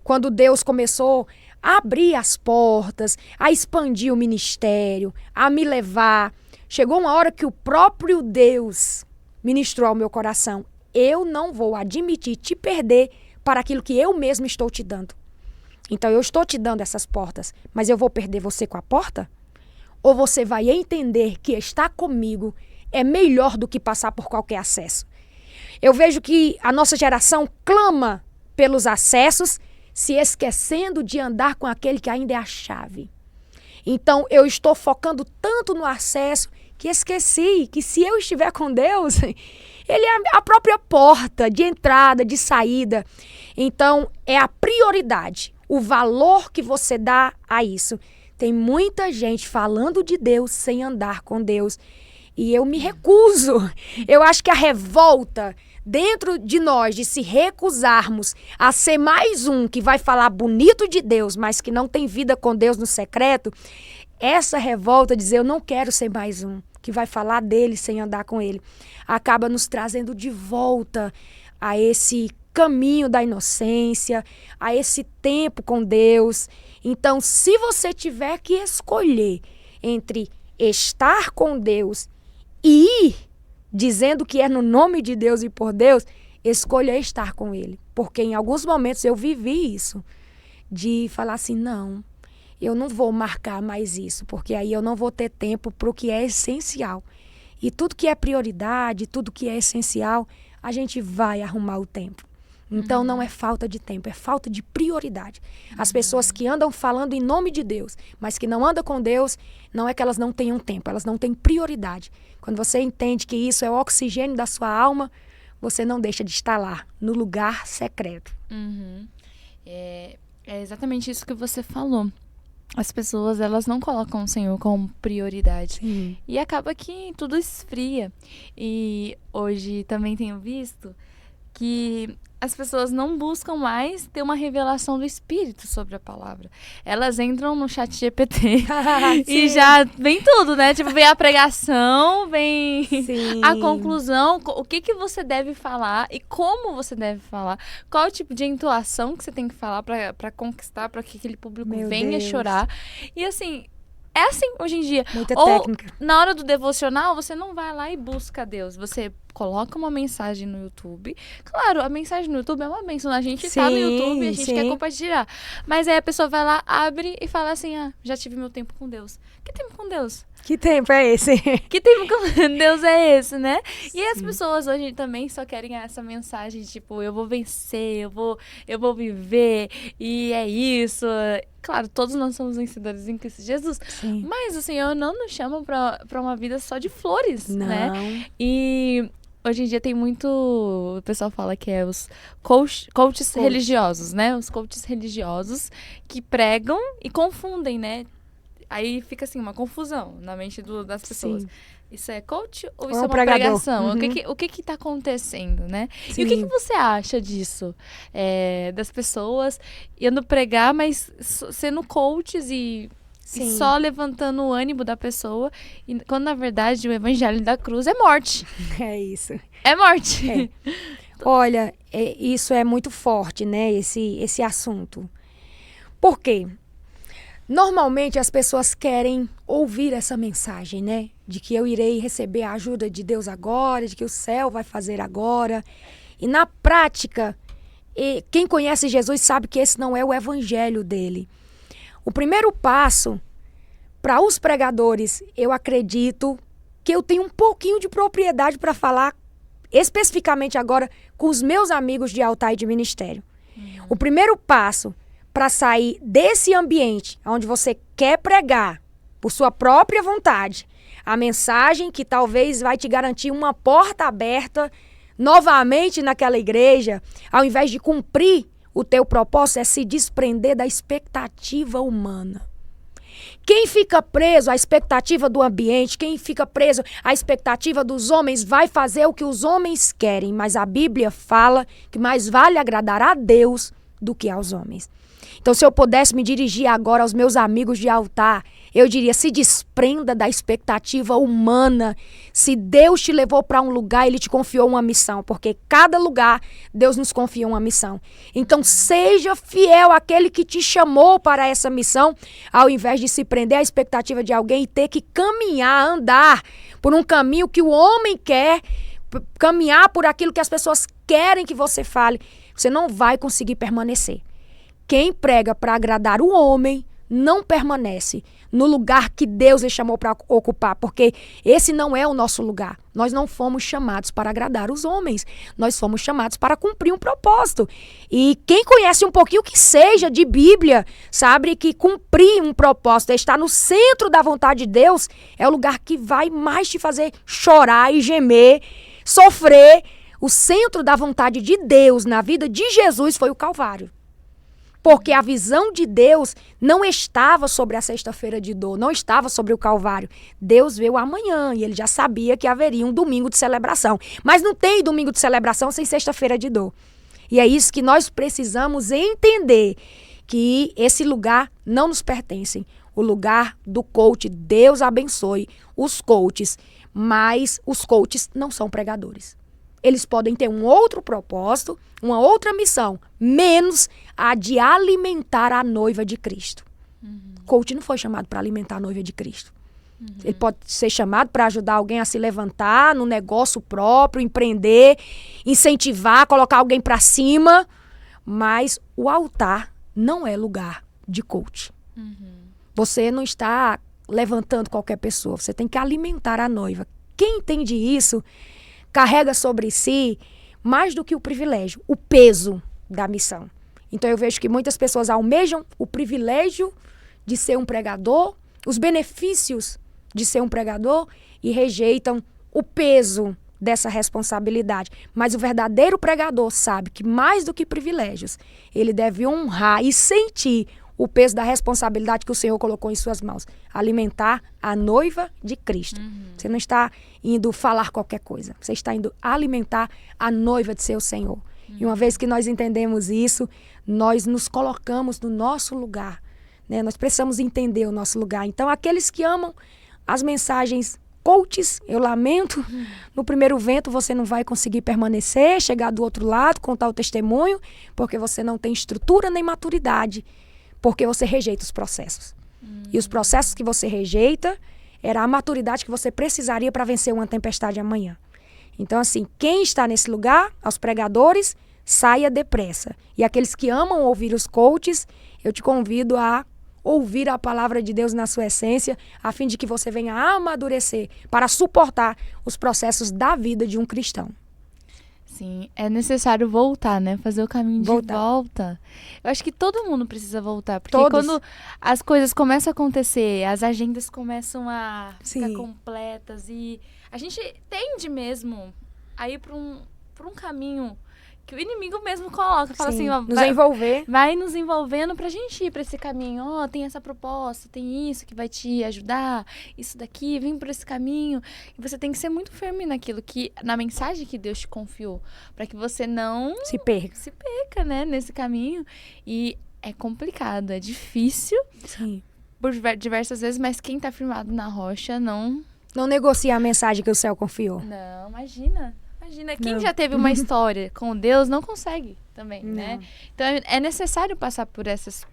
quando Deus começou a abrir as portas, a expandir o ministério, a me levar. Chegou uma hora que o próprio Deus ministrou ao meu coração. Eu não vou admitir te perder para aquilo que eu mesmo estou te dando. Então, eu estou te dando essas portas, mas eu vou perder você com a porta? Ou você vai entender que estar comigo é melhor do que passar por qualquer acesso? Eu vejo que a nossa geração clama pelos acessos, se esquecendo de andar com aquele que ainda é a chave. Então, eu estou focando tanto no acesso que esqueci que se eu estiver com Deus, Ele é a própria porta de entrada, de saída. Então, é a prioridade, o valor que você dá a isso. Tem muita gente falando de Deus sem andar com Deus. E eu me recuso. Eu acho que a revolta dentro de nós de se recusarmos a ser mais um que vai falar bonito de Deus, mas que não tem vida com Deus no secreto, essa revolta de dizer eu não quero ser mais um que vai falar dele sem andar com ele, acaba nos trazendo de volta a esse caminho da inocência, a esse tempo com Deus. Então, se você tiver que escolher entre estar com Deus e ir dizendo que é no nome de Deus e por Deus, escolha estar com Ele. Porque em alguns momentos eu vivi isso, de falar assim, não, eu não vou marcar mais isso, porque aí eu não vou ter tempo para o que é essencial. E tudo que é prioridade, tudo que é essencial, a gente vai arrumar o tempo. Então não é falta de tempo, é falta de prioridade. As pessoas que andam falando em nome de Deus, mas que não andam com Deus, não é que elas não tenham tempo, elas não têm prioridade. Quando você entende que isso é o oxigênio da sua alma, você não deixa de estar lá, no lugar secreto. É exatamente isso que você falou. As pessoas, elas não colocam o Senhor como prioridade. Sim. E acaba que tudo esfria. E hoje também tenho visto que as pessoas não buscam mais ter uma revelação do Espírito sobre a palavra. Elas entram no chat GPT e já vem tudo, né? Tipo, vem a pregação, vem a conclusão, o que você deve falar e como você deve falar, qual o tipo de entoação que você tem que falar pra conquistar, pra que aquele público venha chorar. E assim, é assim hoje em dia. Muita Ou técnica. na hora do devocional, você não vai lá e busca Deus. Você coloca uma mensagem no YouTube. Claro, a mensagem no YouTube é uma bênção. A gente tá no YouTube e a gente quer compartilhar. Mas aí a pessoa vai lá, abre e fala assim, já tive meu tempo com Deus. Que tempo com Deus? Que tempo é esse? Que tempo com Deus é esse, né? E as pessoas hoje também só querem essa mensagem, tipo, eu vou vencer, eu vou viver, e é isso. Claro, todos nós somos vencedores em Cristo Jesus. Sim. Mas o Senhor não nos chama pra uma vida só de flores, né? Não. E hoje em dia tem muito... O pessoal fala que é os coaches religiosos, né? Os coaches religiosos que pregam e confundem, né? Aí fica assim, uma confusão na mente das pessoas. Sim. Isso é coach ou Ou isso é uma pregador. pregação? O que tá acontecendo, né? Sim. E o que você acha disso? Das pessoas indo pregar, mas sendo coaches e só levantando o ânimo da pessoa. E quando, na verdade, o evangelho da cruz é morte. É isso. É morte. Olha, isso é muito forte, né? Esse assunto. Por quê? Normalmente as pessoas querem ouvir essa mensagem, né? De que eu irei receber a ajuda de Deus agora, de que o céu vai fazer agora. E na prática, quem conhece Jesus sabe que esse não é o evangelho dele. O primeiro passo para os pregadores, eu acredito que eu tenho um pouquinho de propriedade para falar especificamente agora com os meus amigos de altar e de ministério. O primeiro passo para sair desse ambiente onde você quer pregar por sua própria vontade a mensagem que talvez vai te garantir uma porta aberta novamente naquela igreja, ao invés de cumprir o teu propósito, é se desprender da expectativa humana. Quem fica preso à expectativa do ambiente, quem fica preso à expectativa dos homens, vai fazer o que os homens querem, mas a Bíblia fala que mais vale agradar a Deus do que aos homens. Então, se eu pudesse me dirigir agora aos meus amigos de altar, eu diria, se desprenda da expectativa humana. Se Deus te levou para um lugar, Ele te confiou uma missão, porque cada lugar Deus nos confia uma missão. Então, seja fiel àquele que te chamou para essa missão, ao invés de se prender à expectativa de alguém e ter que caminhar, andar por um caminho que o homem quer, caminhar por aquilo que as pessoas querem que você fale. Você não vai conseguir permanecer. Quem prega para agradar o homem não permanece no lugar que Deus lhe chamou para ocupar, porque esse não é o nosso lugar. Nós não fomos chamados para agradar os homens, nós fomos chamados para cumprir um propósito. E quem conhece um pouquinho que seja de Bíblia, sabe que cumprir um propósito, estar no centro da vontade de Deus, é o lugar que vai mais te fazer chorar e gemer, sofrer. O centro da vontade de Deus na vida de Jesus foi o Calvário. Porque a visão de Deus não estava sobre a sexta-feira de dor, não estava sobre o Calvário. Deus veio amanhã e ele já sabia que haveria um domingo de celebração. Mas não tem domingo de celebração sem sexta-feira de dor. E é isso que nós precisamos entender, que esse lugar não nos pertence. O lugar do coach, Deus abençoe os coaches, mas os coaches não são pregadores. Eles podem ter um outro propósito, uma outra missão, menos a de alimentar a noiva de Cristo. Coach não foi chamado para alimentar a noiva de Cristo. Ele pode ser chamado para ajudar alguém a se levantar no negócio próprio, empreender, incentivar, colocar alguém para cima, mas o altar não é lugar de coach. Você não está levantando qualquer pessoa, você tem que alimentar a noiva. Quem entende isso carrega sobre si mais do que o privilégio, o peso da missão. Então eu vejo que muitas pessoas almejam o privilégio de ser um pregador, os benefícios de ser um pregador e rejeitam o peso dessa responsabilidade. Mas o verdadeiro pregador sabe que mais do que privilégios, ele deve honrar e sentir o peso da responsabilidade que o Senhor colocou em suas mãos. Alimentar a noiva de Cristo. Você não está indo falar qualquer coisa. Você está indo alimentar a noiva de seu Senhor. E uma vez que nós entendemos isso, nós nos colocamos no nosso lugar. Né? Nós precisamos entender o nosso lugar. Então, aqueles que amam as mensagens coaches, eu lamento, no primeiro vento você não vai conseguir permanecer, chegar do outro lado, contar o testemunho, porque você não tem estrutura nem maturidade, porque você rejeita os processos. E os processos que você rejeita era a maturidade que você precisaria para vencer uma tempestade amanhã. Então, assim, quem está nesse lugar, aos pregadores, saia depressa. E aqueles que amam ouvir os coaches, eu te convido a ouvir a palavra de Deus na sua essência, a fim de que você venha a amadurecer para suportar os processos da vida de um cristão. Sim, é necessário voltar, né? Fazer o caminho de volta. Eu acho que todo mundo precisa voltar, porque quando as coisas começam a acontecer, as agendas começam a ficar completas e a gente tende mesmo a ir para um caminho que o inimigo mesmo coloca, fala assim, ó, vai nos envolvendo pra gente ir pra esse caminho, ó, tem essa proposta, tem isso que vai te ajudar, isso daqui, vem por esse caminho, e você tem que ser muito firme naquilo na mensagem que Deus te confiou, pra que você não se perca, né, nesse caminho, e é complicado, é difícil, por diversas vezes, mas quem tá firmado na rocha não negocia a mensagem que o céu confiou. Não, imagina, quem já teve uma história com Deus não consegue também, né? Então é necessário passar por esses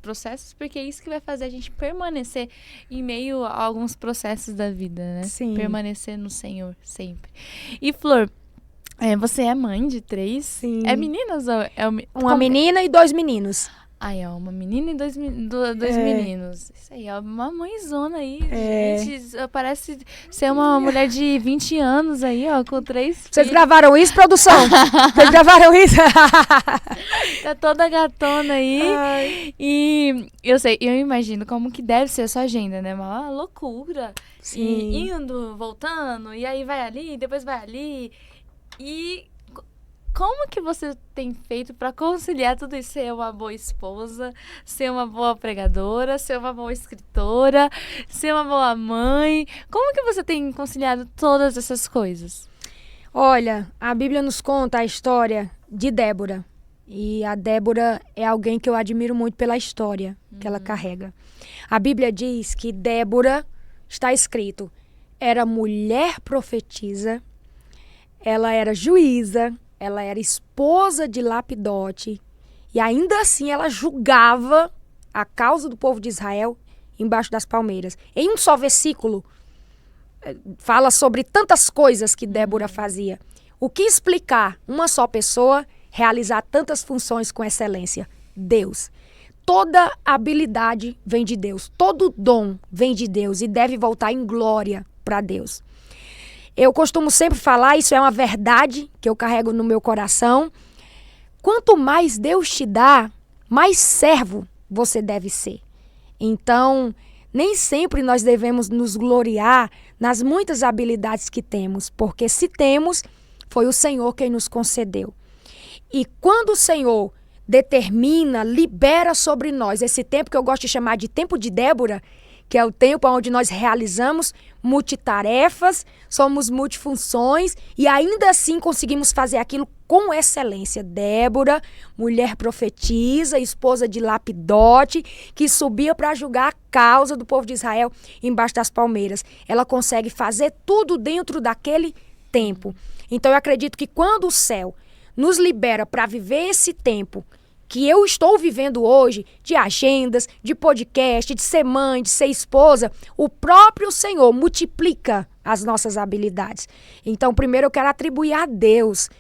processos, porque é isso que vai fazer a gente permanecer em meio a alguns processos da vida, né? Sim. Permanecer no Senhor sempre. E Flor, você é mãe de 3? Sim. É meninas ou uma menina e 2 meninos. É uma menina e dois meninos. Isso aí, ó, uma mãezona aí. Gente, parece ser uma mulher de 20 anos aí, ó, com 3 filhos. Vocês gravaram isso, produção? Vocês gravaram isso? Tá toda gatona aí. Ai. E eu imagino como que deve ser a sua agenda, né? Uma loucura. Sim. E indo, voltando, e aí vai ali, depois vai ali. E como que você tem feito para conciliar tudo isso? Ser uma boa esposa, ser uma boa pregadora, ser uma boa escritora, ser uma boa mãe. Como que você tem conciliado todas essas coisas? Olha, a Bíblia nos conta a história de Débora. E a Débora é alguém que eu admiro muito pela história que ela carrega. A Bíblia diz que Débora, está escrito, era mulher profetisa, ela era juíza, ela era esposa de Lapidote e ainda assim ela julgava a causa do povo de Israel embaixo das palmeiras. Em um só versículo, fala sobre tantas coisas que Débora fazia. O que explicar uma só pessoa realizar tantas funções com excelência? Deus. Toda habilidade vem de Deus, todo dom vem de Deus e deve voltar em glória para Deus. Eu costumo sempre falar, isso é uma verdade que eu carrego no meu coração. Quanto mais Deus te dá, mais servo você deve ser. Então, nem sempre nós devemos nos gloriar nas muitas habilidades que temos, porque se temos, foi o Senhor quem nos concedeu. E quando o Senhor determina, libera sobre nós esse tempo que eu gosto de chamar de tempo de Débora, que é o tempo onde nós realizamos multitarefas, somos multifunções e ainda assim conseguimos fazer aquilo com excelência. Débora, mulher profetisa, esposa de Lapidote, que subia para julgar a causa do povo de Israel embaixo das palmeiras. Ela consegue fazer tudo dentro daquele tempo. Então eu acredito que quando o céu nos libera para viver esse tempo que eu estou vivendo hoje, de agendas, de podcast, de ser mãe, de ser esposa, o próprio Senhor multiplica as nossas habilidades. Então, primeiro eu quero atribuir a Deus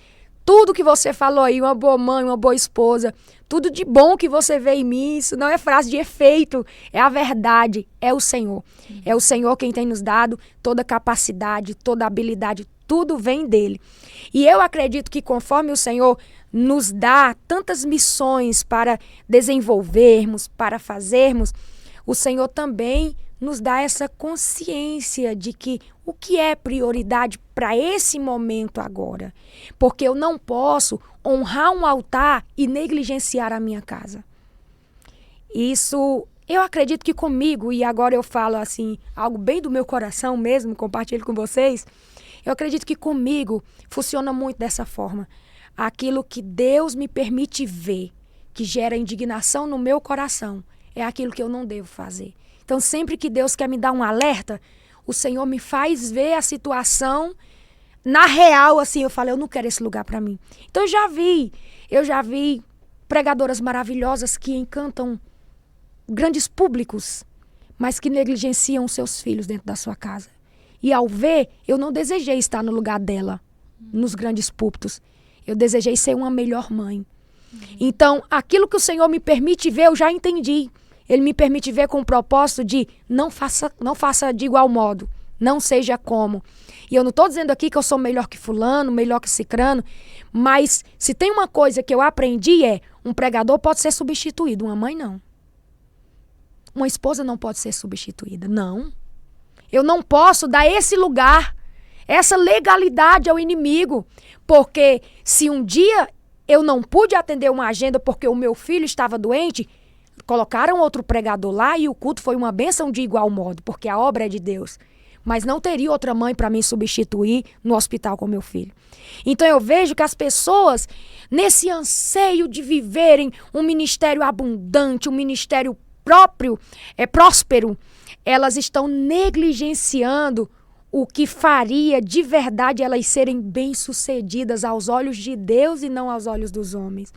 tudo que você falou aí, uma boa mãe, uma boa esposa, tudo de bom que você vê em mim, isso não é frase de efeito, é a verdade, é o Senhor. É o Senhor quem tem nos dado toda capacidade, toda habilidade, tudo vem dele. E eu acredito que conforme o Senhor nos dá tantas missões para desenvolvermos, para fazermos, o Senhor também nos dá essa consciência de que o que é prioridade para esse momento agora. Porque eu não posso honrar um altar e negligenciar a minha casa. Isso, eu acredito que comigo, e agora eu falo assim, algo bem do meu coração mesmo, compartilho com vocês, eu acredito que comigo funciona muito dessa forma. Aquilo que Deus me permite ver, que gera indignação no meu coração, é aquilo que eu não devo fazer. Então, sempre que Deus quer me dar um alerta, o Senhor me faz ver a situação na real, assim, eu falo, eu não quero esse lugar para mim. Então, eu já vi pregadoras maravilhosas que encantam grandes públicos, mas que negligenciam seus filhos dentro da sua casa. E ao ver, eu não desejei estar no lugar dela, nos grandes púlpitos. Eu desejei ser uma melhor mãe. Então, aquilo que o Senhor me permite ver, eu já entendi. Ele me permite ver com o propósito de não faça de igual modo, não seja como. E eu não estou dizendo aqui que eu sou melhor que fulano, melhor que cicrano, mas se tem uma coisa que eu aprendi é, um pregador pode ser substituído, uma mãe não. Uma esposa não pode ser substituída, não. Eu não posso dar esse lugar, essa legalidade ao inimigo, porque se um dia eu não pude atender uma agenda porque o meu filho estava doente, colocaram outro pregador lá e o culto foi uma bênção de igual modo, porque a obra é de Deus. Mas não teria outra mãe para me substituir no hospital com meu filho. Então eu vejo que as pessoas, nesse anseio de viverem um ministério abundante, um ministério próprio, próspero, elas estão negligenciando o que faria de verdade elas serem bem-sucedidas aos olhos de Deus e não aos olhos dos homens.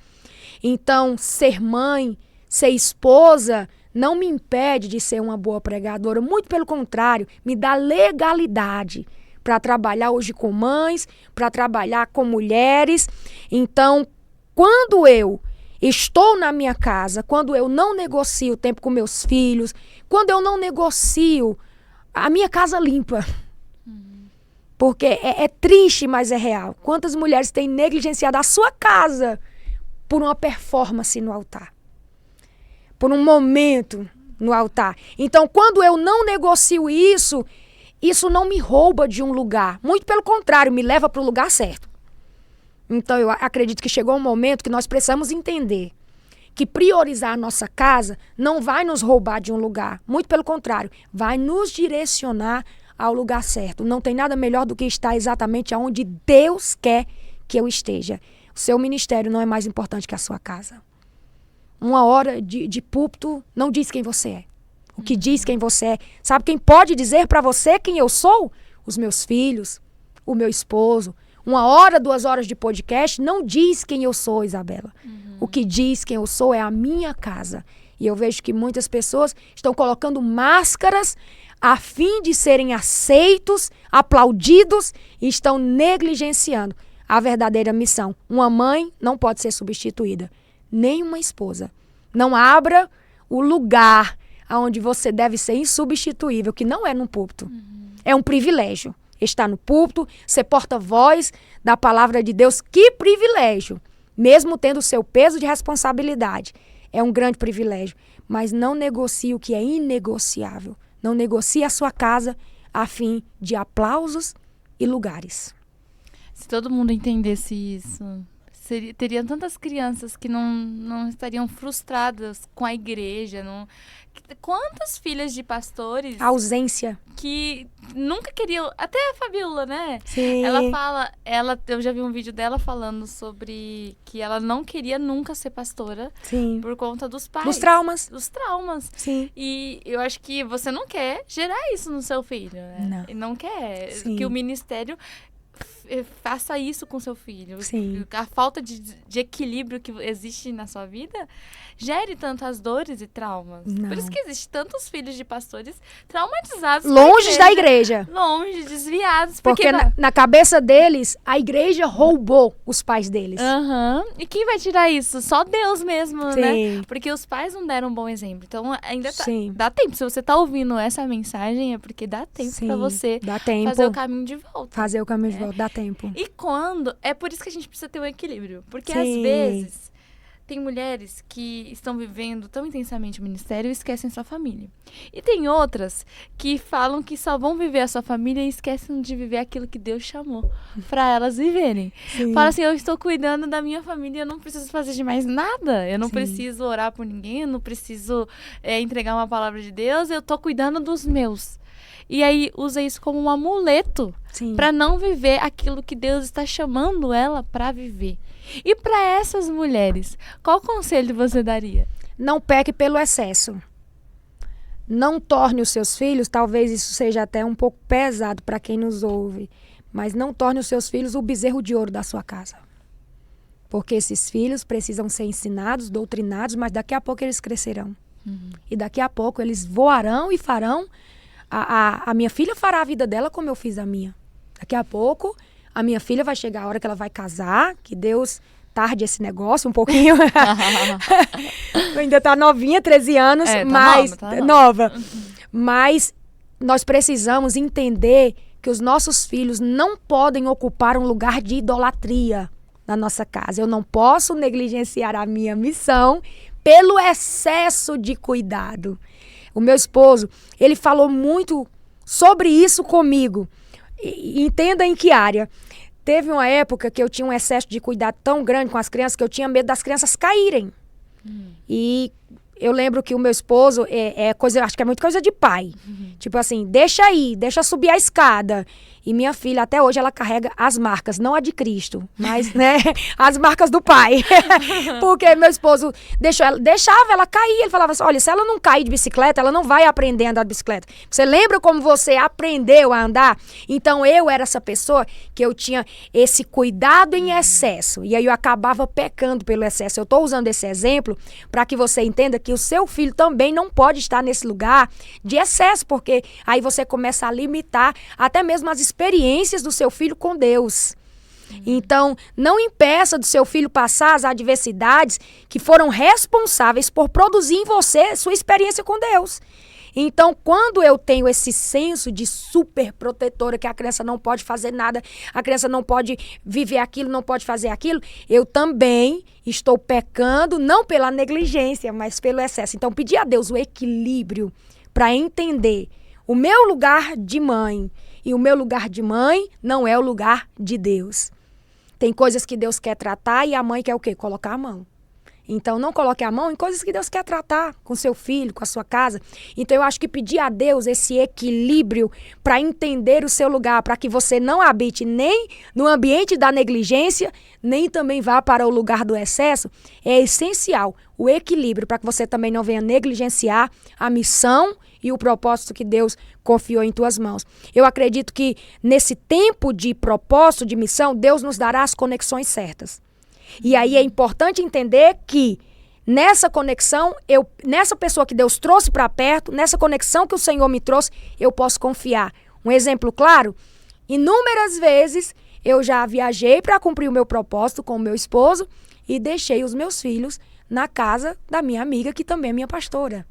Então, ser mãe, ser esposa, não me impede de ser uma boa pregadora. Muito pelo contrário, me dá legalidade para trabalhar hoje com mães, para trabalhar com mulheres. Então, quando eu estou na minha casa, quando eu não negocio tempo com meus filhos, quando eu não negocio a minha casa limpa. Porque é triste, mas é real. Quantas mulheres têm negligenciado a sua casa por uma performance no altar? Por um momento no altar. Então, quando eu não negocio isso, isso não me rouba de um lugar. Muito pelo contrário, me leva para o lugar certo. Então, eu acredito que chegou um momento que nós precisamos entender que priorizar a nossa casa não vai nos roubar de um lugar. Muito pelo contrário, vai nos direcionar ao lugar certo. Não tem nada melhor do que estar exatamente onde Deus quer que eu esteja. O seu ministério não é mais importante que a sua casa. Uma hora de púlpito não diz quem você é. O que diz quem você é. Sabe quem pode dizer para você quem eu sou? Os meus filhos, o meu esposo. 1 hora, 2 horas de podcast não diz quem eu sou, Isabela. O que diz quem eu sou é a minha casa. E eu vejo que muitas pessoas estão colocando máscaras a fim de serem aceitos, aplaudidos e estão negligenciando a verdadeira missão. Uma mãe não pode ser substituída, nem uma esposa. Não abra o lugar onde você deve ser insubstituível, que não é no púlpito. É um privilégio estar no púlpito, ser porta-voz da palavra de Deus. Que privilégio! Mesmo tendo o seu peso de responsabilidade. É um grande privilégio. Mas não negocie o que é inegociável. Não negocie a sua casa a fim de aplausos e lugares. Se todo mundo entendesse isso, teria tantas crianças que não estariam frustradas com a igreja. Quantas filhas de pastores... A ausência. Que nunca queriam... Até a Fabiola, né? Sim. Ela fala... Eu já vi um vídeo dela falando sobre que ela não queria nunca ser pastora. Sim. Por conta dos pais. Dos traumas. Dos traumas. Sim. E eu acho que você não quer gerar isso no seu filho, né? Não. E não quer. Sim. Que o ministério... faça isso com seu filho. Sim. A falta de equilíbrio que existe na sua vida gere tantas dores e traumas. Não. Por isso que existem tantos filhos de pastores traumatizados. Longe da igreja. Longe, desviados. Porque na cabeça deles, a igreja roubou os pais deles. E quem vai tirar isso? Só Deus mesmo, Sim. né? Porque os pais não deram um bom exemplo. Então, ainda Sim. dá tempo. Se você tá ouvindo essa mensagem, é porque dá tempo Sim, pra você dá tempo. fazer o caminho de volta. Fazer o caminho de volta, dá tempo. E quando... É por isso que a gente precisa ter um equilíbrio. Porque, Sim. às vezes, tem mulheres que estão vivendo tão intensamente o ministério e esquecem sua família. E tem outras que falam que só vão viver a sua família e esquecem de viver aquilo que Deus chamou pra elas viverem. Sim. Fala assim, eu estou cuidando da minha família, eu não preciso fazer de mais nada. Eu não Sim. preciso orar por ninguém, eu não preciso entregar uma palavra de Deus, eu tô cuidando dos meus. E aí usa isso como um amuleto para não viver aquilo que Deus está chamando ela para viver. E para essas mulheres, qual conselho você daria? Não peque pelo excesso. Não torne os seus filhos, talvez isso seja até um pouco pesado para quem nos ouve, mas não torne os seus filhos o bezerro de ouro da sua casa. Porque esses filhos precisam ser ensinados, doutrinados, mas daqui a pouco eles crescerão. E daqui a pouco eles voarão e farão. A minha filha fará a vida dela como eu fiz a minha. Daqui a pouco, a minha filha vai chegar a hora que ela vai casar, que Deus tarde esse negócio um pouquinho. Ainda tá novinha, 13 anos, mas nova. Mas nós precisamos entender que os nossos filhos não podem ocupar um lugar de idolatria na nossa casa. Eu não posso negligenciar a minha missão pelo excesso de cuidado. O meu esposo, ele falou muito sobre isso comigo. Entenda em que área. Teve uma época que eu tinha um excesso de cuidado tão grande com as crianças que eu tinha medo das crianças caírem. E eu lembro que o meu esposo acho que é muito coisa de pai. Tipo assim, deixa aí, deixa subir a escada. E minha filha, até hoje, ela carrega as marcas, não a de Cristo, mas, né, as marcas do pai. Porque meu esposo deixava ela cair. Ele falava assim, olha, se ela não cair de bicicleta, ela não vai aprender a andar de bicicleta. Você lembra como você aprendeu a andar? Então, eu era essa pessoa que eu tinha esse cuidado em excesso. E aí eu acabava pecando pelo excesso. Eu estou usando esse exemplo para que você entenda que o seu filho também não pode estar nesse lugar de excesso, porque aí você começa a limitar até mesmo as experiências do seu filho com Deus. Então, não impeça do seu filho passar as adversidades que foram responsáveis por produzir em você sua experiência com Deus. Então, quando eu tenho esse senso de super protetora, que a criança não pode fazer nada, a criança não pode viver aquilo, não pode fazer aquilo, eu também estou pecando, não pela negligência, mas pelo excesso. Então, pedir a Deus o equilíbrio para entender o meu lugar de mãe. E o meu lugar de mãe não é o lugar de Deus. Tem coisas que Deus quer tratar e a mãe quer o quê? Colocar a mão. Então, não coloque a mão em coisas que Deus quer tratar com seu filho, com a sua casa. Então, eu acho que pedir a Deus esse equilíbrio para entender o seu lugar, para que você não habite nem no ambiente da negligência, nem também vá para o lugar do excesso, é essencial. O equilíbrio para que você também não venha negligenciar a missão e o propósito que Deus confiou em tuas mãos. Eu acredito que nesse tempo de propósito, de missão, Deus nos dará as conexões certas. E aí é importante entender que nessa conexão, nessa pessoa que Deus trouxe para perto, nessa conexão que o Senhor me trouxe, eu posso confiar. Um exemplo claro, inúmeras vezes eu já viajei para cumprir o meu propósito com o meu esposo e deixei os meus filhos na casa da minha amiga, que também é minha pastora.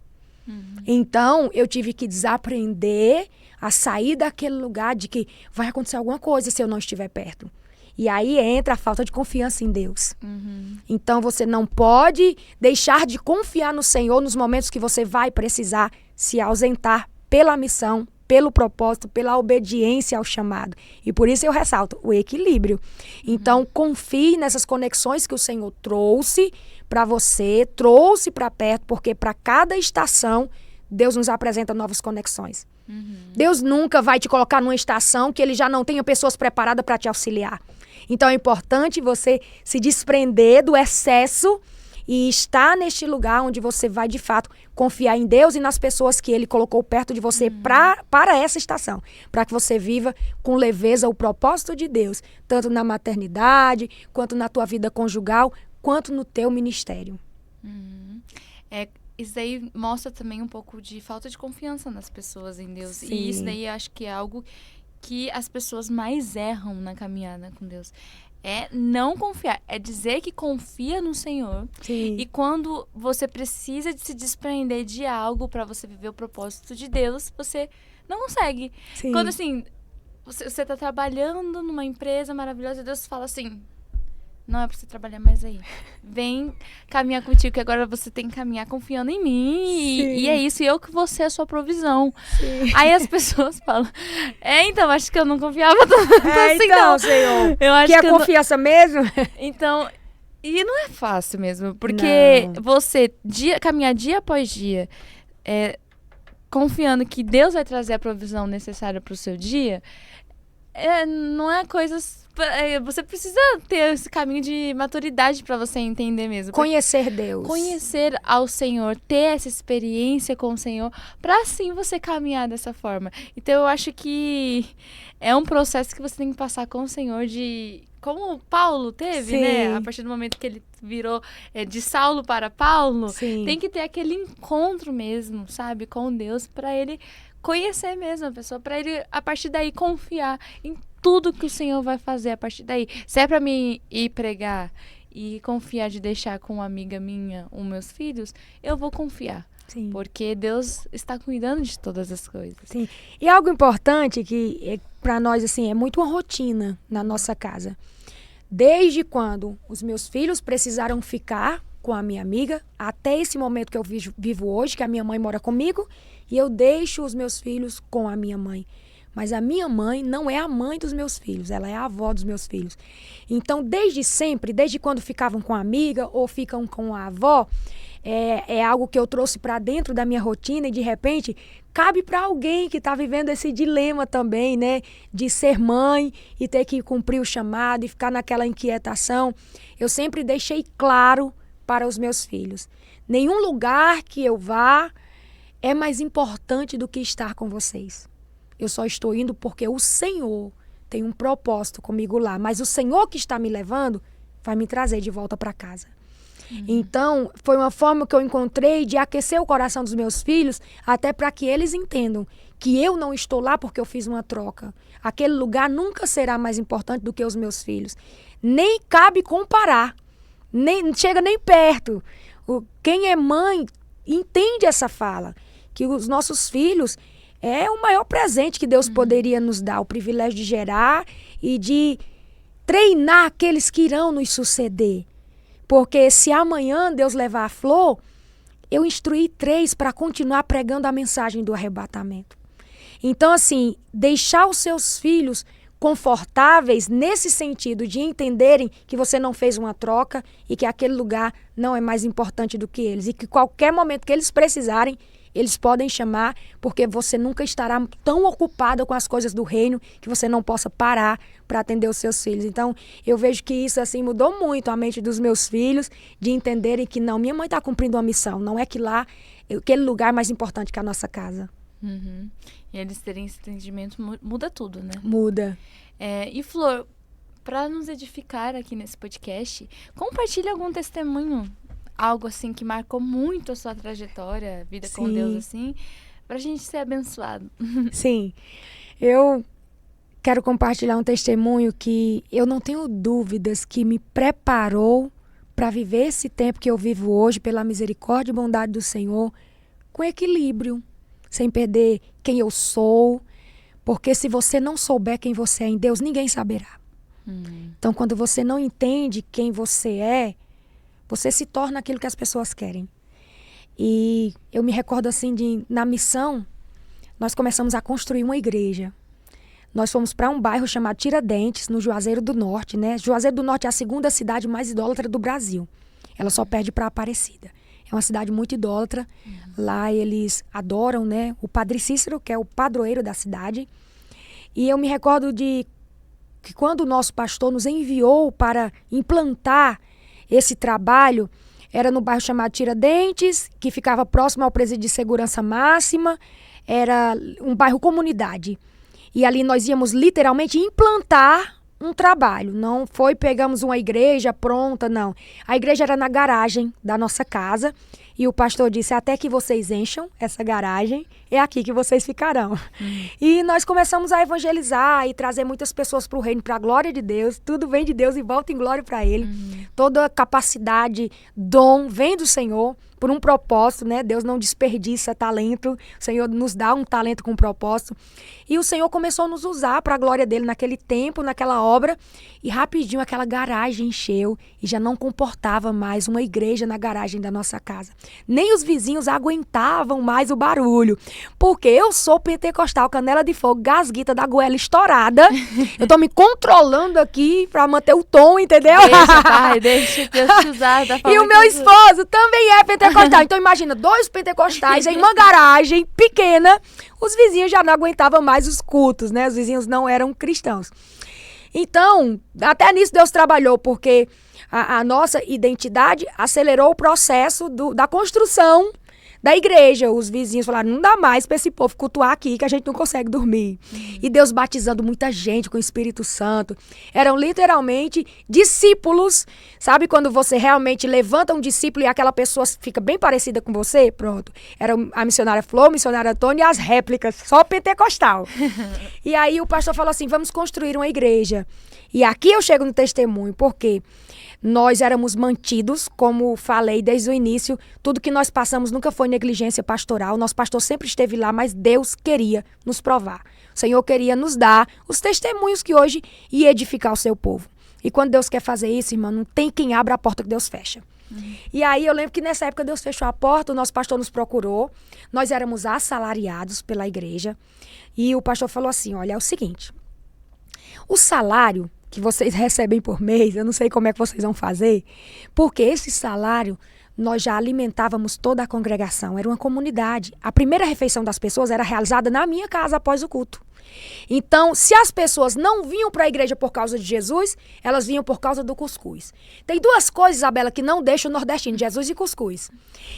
Então, eu tive que desaprender a sair daquele lugar de que vai acontecer alguma coisa se eu não estiver perto. E aí entra a falta de confiança em Deus. Então, você não pode deixar de confiar no Senhor nos momentos que você vai precisar se ausentar pela missão, pelo propósito, pela obediência ao chamado. E por isso eu ressalto o equilíbrio. Então, confie nessas conexões que o Senhor trouxe para você, trouxe para perto, porque para cada estação, Deus nos apresenta novas conexões. Deus nunca vai te colocar numa estação que Ele já não tenha pessoas preparadas para te auxiliar. Então, é importante você se desprender do excesso e estar neste lugar onde você vai, de fato, confiar em Deus e nas pessoas que Ele colocou perto de você para essa estação. Para que você viva com leveza o propósito de Deus, tanto na maternidade, quanto na tua vida conjugal, quanto no teu ministério. Isso daí mostra também um pouco de falta de confiança nas pessoas em Deus. Sim. E isso daí eu acho que é algo que as pessoas mais erram na caminhada com Deus. É não confiar, é dizer que confia no Senhor. Sim. E quando você precisa de se desprender de algo para você viver o propósito de Deus, você não consegue. Sim. Quando assim, você tá trabalhando numa empresa maravilhosa e Deus fala assim: não é pra você trabalhar mais aí. Vem caminhar contigo, que agora você tem que caminhar confiando em mim. E é isso, e eu que vou ser a sua provisão. Sim. Aí as pessoas falam: então, acho que eu não confiava tanto assim, então, não. Senhor, Eu acho que é que eu não- confiança mesmo? Então, e não é fácil mesmo, porque você caminhar dia após dia, confiando que Deus vai trazer a provisão necessária pro seu dia, não é coisas... Você precisa ter esse caminho de maturidade para você entender mesmo. Conhecer Deus. Conhecer ao Senhor, ter essa experiência com o Senhor, para assim você caminhar dessa forma. Então eu acho que é um processo que você tem que passar com o Senhor, de como Paulo teve, Sim. né? A partir do momento que ele virou de Saulo para Paulo, Sim. tem que ter aquele encontro mesmo, sabe, com Deus, para ele conhecer mesmo a pessoa, para ele a partir daí confiar em tudo que o Senhor vai fazer a partir daí. Se é para mim ir pregar e confiar de deixar com uma amiga minha os meus filhos, eu vou confiar. Sim. Porque Deus está cuidando de todas as coisas. Sim. E algo importante que para nós assim é muito uma rotina na nossa casa. Desde quando os meus filhos precisaram ficar com a minha amiga, até esse momento que eu vivo hoje, que a minha mãe mora comigo, e eu deixo os meus filhos com a minha mãe. Mas a minha mãe não é a mãe dos meus filhos, ela é a avó dos meus filhos. Então, desde sempre, desde quando ficavam com a amiga ou ficam com a avó, é algo que eu trouxe para dentro da minha rotina e, de repente, cabe para alguém que está vivendo esse dilema também, né? De ser mãe e ter que cumprir o chamado e ficar naquela inquietação. Eu sempre deixei claro para os meus filhos: nenhum lugar que eu vá é mais importante do que estar com vocês. Eu só estou indo porque o Senhor tem um propósito comigo lá. Mas o Senhor que está me levando vai me trazer de volta para casa. Então, foi uma forma que eu encontrei de aquecer o coração dos meus filhos, até para que eles entendam que eu não estou lá porque eu fiz uma troca. Aquele lugar nunca será mais importante do que os meus filhos. Nem cabe comparar. Nem chega nem perto. Quem é mãe entende essa fala. Que os nossos filhos é o maior presente que Deus poderia nos dar. O privilégio de gerar e de treinar aqueles que irão nos suceder. Porque se amanhã Deus levar a Flor, eu instruí 3 para continuar pregando a mensagem do arrebatamento. Então, assim, deixar os seus filhos confortáveis nesse sentido de entenderem que você não fez uma troca e que aquele lugar não é mais importante do que eles. E que qualquer momento que eles precisarem, eles podem chamar, porque você nunca estará tão ocupada com as coisas do reino que você não possa parar para atender os seus filhos. Então, eu vejo que isso assim mudou muito a mente dos meus filhos, de entenderem que não, minha mãe está cumprindo uma missão, não é que lá, aquele lugar é mais importante que a nossa casa. E eles terem esse entendimento muda tudo, né? Muda. E Flor, para nos edificar aqui nesse podcast, compartilha algum testemunho, algo assim que marcou muito a sua trajetória, vida com Sim. Deus, assim, pra gente ser abençoado. Sim, eu quero compartilhar um testemunho que eu não tenho dúvidas que me preparou para viver esse tempo que eu vivo hoje, pela misericórdia e bondade do Senhor, com equilíbrio, sem perder quem eu sou, porque se você não souber quem você é em Deus, ninguém saberá. Então, quando você não entende quem você é, você se torna aquilo que as pessoas querem. E eu me recordo assim, na missão, nós começamos a construir uma igreja. Nós fomos para um bairro chamado Tiradentes, no Juazeiro do Norte, né? Juazeiro do Norte é a segunda cidade mais idólatra do Brasil. Ela só perde para Aparecida. É uma cidade muito idólatra. Lá eles adoram, né, o Padre Cícero, que é o padroeiro da cidade. E eu me recordo de que quando o nosso pastor nos enviou para implantar esse trabalho, Era no bairro chamado Tiradentes, que ficava próximo ao Presídio de Segurança Máxima. Era um bairro comunidade. E ali nós íamos literalmente implantar um trabalho. Não foi, pegamos uma igreja pronta, não. A igreja era na garagem da nossa casa. E o pastor disse, até que vocês encham essa garagem, é aqui que vocês ficarão. E nós começamos a evangelizar e trazer muitas pessoas para o reino, para a glória de Deus. Tudo vem de Deus e volta em glória para Ele. Toda capacidade, dom, vem do Senhor por um propósito, né? Deus não desperdiça talento. O Senhor nos dá um talento com um propósito. E o Senhor começou a nos usar para a glória dele naquele tempo, naquela obra. E rapidinho aquela garagem encheu e já não comportava mais uma igreja na garagem da nossa casa. Nem os vizinhos aguentavam mais o barulho. Porque eu sou pentecostal, canela de fogo, gasguita da goela estourada. Eu tô me controlando aqui para manter o tom, entendeu? Deixa, pai, deixa Deus te usar. E o meu esposo também é pentecostal. Então imagina, 2 pentecostais em uma garagem pequena. Os vizinhos já não aguentavam mais os cultos, né? Os vizinhos não eram cristãos. Então, até nisso Deus trabalhou, porque a nossa identidade acelerou o processo da construção da igreja. Os vizinhos falaram, não dá mais para esse povo cultuar aqui, que a gente não consegue dormir. E Deus batizando muita gente com o Espírito Santo. Eram literalmente discípulos. Sabe quando você realmente levanta um discípulo e aquela pessoa fica bem parecida com você? Pronto. Era a missionária Flor, o missionário Antônio e as réplicas, só pentecostal. E aí o pastor falou assim, vamos construir uma igreja. E aqui eu chego no testemunho, porque nós éramos mantidos, como falei desde o início, tudo que nós passamos nunca foi negligência pastoral, nosso pastor sempre esteve lá, mas Deus queria nos provar. O Senhor queria nos dar os testemunhos que hoje ia edificar o seu povo. E quando Deus quer fazer isso, irmão, não tem quem abra a porta que Deus fecha. E aí eu lembro que nessa época Deus fechou a porta, o nosso pastor nos procurou, nós éramos assalariados pela igreja, e o pastor falou assim, olha, é o seguinte, o salário que vocês recebem por mês, eu não sei como é que vocês vão fazer, porque esse salário nós já alimentávamos toda a congregação, era uma comunidade. A primeira refeição das pessoas era realizada na minha casa após o culto. Então, se as pessoas não vinham para a igreja por causa de Jesus, elas vinham por causa do cuscuz. Tem 2 coisas, Isabela, que não deixam o nordestino, Jesus e cuscuz.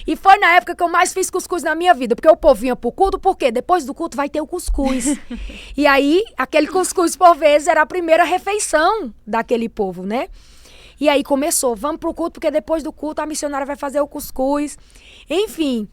E foi na época que eu mais fiz cuscuz na minha vida, porque o povo vinha pro culto, porque depois do culto vai ter o cuscuz. E aí, aquele cuscuz, por vezes, era a primeira refeição daquele povo, né? E aí começou, vamos pro culto, porque depois do culto a missionária vai fazer o cuscuz. Enfim,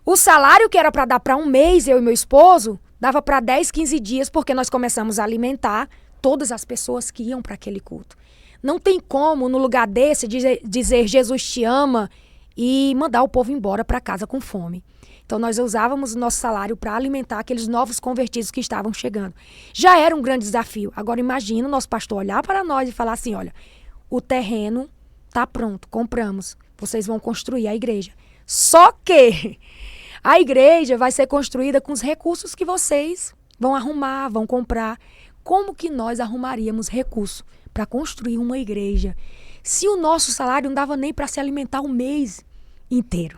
o salário que era para dar para um mês, eu e meu esposo, dava para 10, 15 dias, porque nós começamos a alimentar todas as pessoas que iam para aquele culto. Não tem como, no lugar desse, dizer Jesus te ama e mandar o povo embora para casa com fome. Então, nós usávamos o nosso salário para alimentar aqueles novos convertidos que estavam chegando. Já era um grande desafio. Agora, imagina o nosso pastor olhar para nós e falar assim, olha, o terreno está pronto, compramos, vocês vão construir a igreja. Só que a igreja vai ser construída com os recursos que vocês vão arrumar, vão comprar. Como que nós arrumaríamos recurso para construir uma igreja se o nosso salário não dava nem para se alimentar um mês inteiro?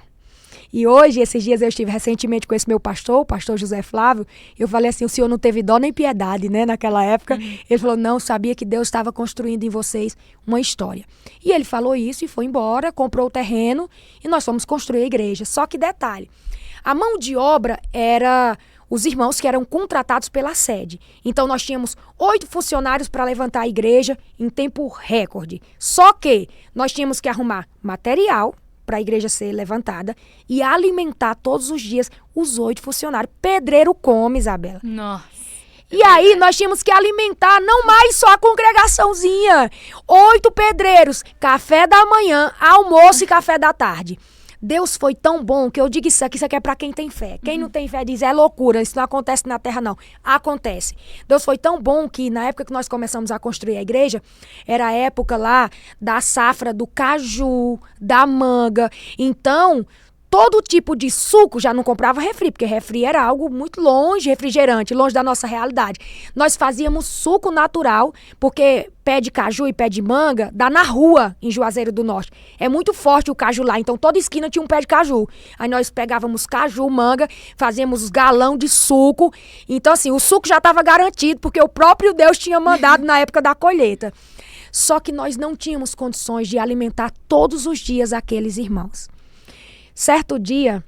E hoje, esses dias eu estive recentemente com esse meu pastor, o pastor José Flávio, eu falei assim, o senhor não teve dó nem piedade, né, naquela época. Ele falou, não, sabia que Deus estava construindo em vocês uma história. E ele falou isso e foi embora, comprou o terreno e nós fomos construir a igreja. Só que detalhe, a mão de obra era os irmãos que eram contratados pela sede. Então nós tínhamos 8 funcionários para levantar a igreja em tempo recorde. Só que nós tínhamos que arrumar material para a igreja ser levantada e alimentar todos os dias os 8 funcionários. Pedreiro come, Isabela. Nossa. E aí nós tínhamos que alimentar não mais só a congregaçãozinha. 8 pedreiros, café da manhã, almoço e café da tarde. Deus foi tão bom que eu digo isso aqui é para quem tem fé. Quem não tem fé diz, é loucura, isso não acontece na terra não. Acontece. Deus foi tão bom que na época que nós começamos a construir a igreja, era a época lá da safra do caju, da manga. Então, todo tipo de suco já não comprava refri, porque refri era algo muito longe, refrigerante, longe da nossa realidade. Nós fazíamos suco natural, porque pé de caju e pé de manga dá na rua em Juazeiro do Norte. É muito forte o caju lá, então toda esquina tinha um pé de caju. Aí nós pegávamos caju, manga, fazíamos os galão de suco. Então assim, o suco já estava garantido, porque o próprio Deus tinha mandado na época da colheita. Só que nós não tínhamos condições de alimentar todos os dias aqueles irmãos. Certo dia,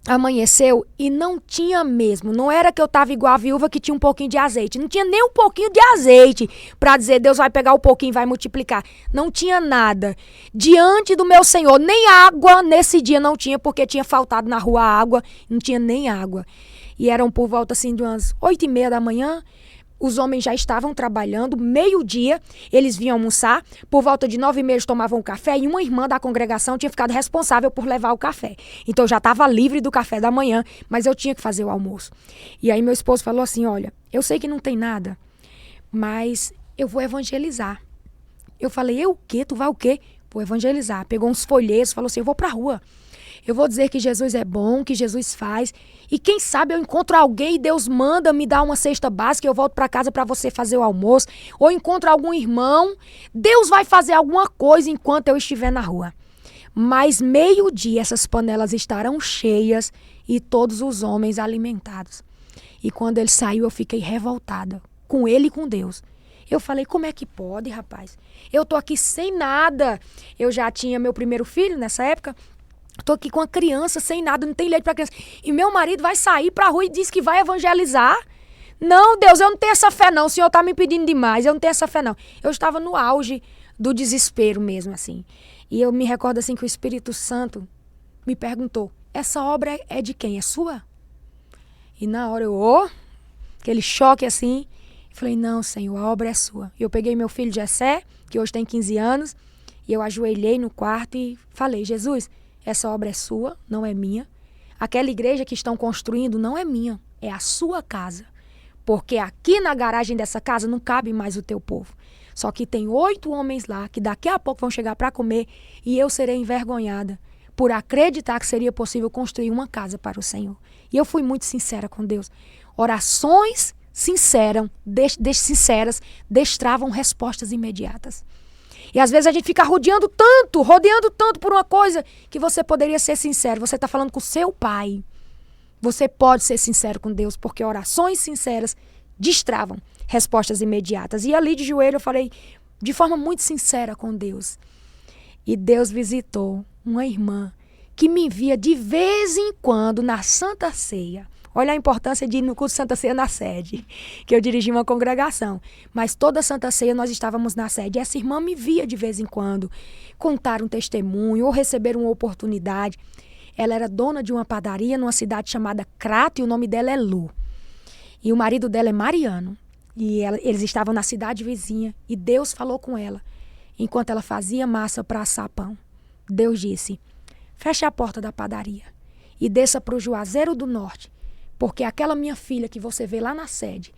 amanheceu e não tinha mesmo. Não era que eu estava igual a viúva que tinha um pouquinho de azeite. Não tinha nem um pouquinho de azeite para dizer Deus vai pegar um pouquinho e vai multiplicar. Não tinha nada. Diante do meu Senhor, nem água nesse dia não tinha, porque tinha faltado na rua água. Não tinha nem água. E eram por volta assim de umas 8h30 da manhã. Os homens já estavam trabalhando, meio-dia, eles vinham almoçar, por volta de 9h30 eles tomavam café e uma irmã da congregação tinha ficado responsável por levar o café. Então eu já estava livre do café da manhã, mas eu tinha que fazer o almoço. E aí meu esposo falou assim, olha, eu sei que não tem nada, mas eu vou evangelizar. Eu falei, eu o quê? Tu vai o quê? Vou evangelizar. Pegou uns folhetos, falou assim, eu vou pra rua. Eu vou dizer que Jesus é bom, que Jesus faz. E quem sabe eu encontro alguém e Deus manda me dar uma cesta básica e eu volto para casa para você fazer o almoço. Ou encontro algum irmão. Deus vai fazer alguma coisa enquanto eu estiver na rua. Mas meio-dia essas panelas estarão cheias e todos os homens alimentados. E quando ele saiu eu fiquei revoltada. Com ele e com Deus. Eu falei, como é que pode, rapaz? Eu tô aqui sem nada. Eu já tinha meu primeiro filho nessa época. Estou aqui com a criança, sem nada, não tem leite para criança. E meu marido vai sair para a rua e diz que vai evangelizar. Não, Deus, eu não tenho essa fé não. O Senhor está me pedindo demais, eu não tenho essa fé não. Eu estava no auge do desespero mesmo, assim. E eu me recordo assim que o Espírito Santo me perguntou, essa obra é de quem? É sua? E na hora eu, aquele choque assim, falei, não, Senhor, a obra é sua. Eu peguei meu filho Jessé, que hoje tem 15 anos, e eu ajoelhei no quarto e falei, Jesus, essa obra é sua, não é minha. Aquela igreja que estão construindo não é minha, é a sua casa. Porque aqui na garagem dessa casa não cabe mais o teu povo. Só que tem 8 homens lá que daqui a pouco vão chegar para comer e eu serei envergonhada por acreditar que seria possível construir uma casa para o Senhor. E eu fui muito sincera com Deus. Orações sinceras destravam respostas imediatas. E às vezes a gente fica rodeando tanto por uma coisa que você poderia ser sincero. Você está falando com o seu pai. Você pode ser sincero com Deus, porque orações sinceras destravam respostas imediatas. E ali de joelho eu falei de forma muito sincera com Deus. E Deus visitou uma irmã que me envia de vez em quando na Santa Ceia. Olha a importância de ir no culto de Santa Ceia na sede, que eu dirigi uma congregação. Mas toda Santa Ceia nós estávamos na sede. E essa irmã me via de vez em quando contar um testemunho ou receber uma oportunidade. Ela era dona de uma padaria numa cidade chamada Crato e o nome dela é Lu. E o marido dela é Mariano. E eles estavam na cidade vizinha e Deus falou com ela enquanto ela fazia massa para assar pão. Deus disse, feche a porta da padaria e desça para o Juazeiro do Norte. Porque aquela minha filha que você vê lá na sede,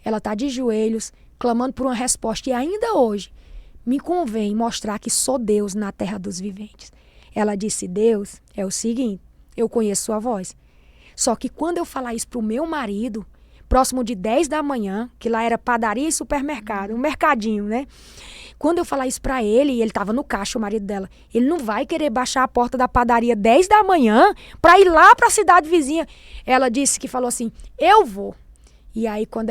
ela está de joelhos, clamando por uma resposta. E ainda hoje, me convém mostrar que sou Deus na terra dos viventes. Ela disse, Deus, é o seguinte, eu conheço sua voz. Só que quando eu falar isso para o meu marido, próximo de 10 da manhã, que lá era padaria e supermercado, um mercadinho, né? Quando eu falar isso para ele, e ele estava no caixa, o marido dela, ele não vai querer baixar a porta da padaria 10 da manhã para ir lá para a cidade vizinha. Ela disse que falou assim, eu vou. E aí quando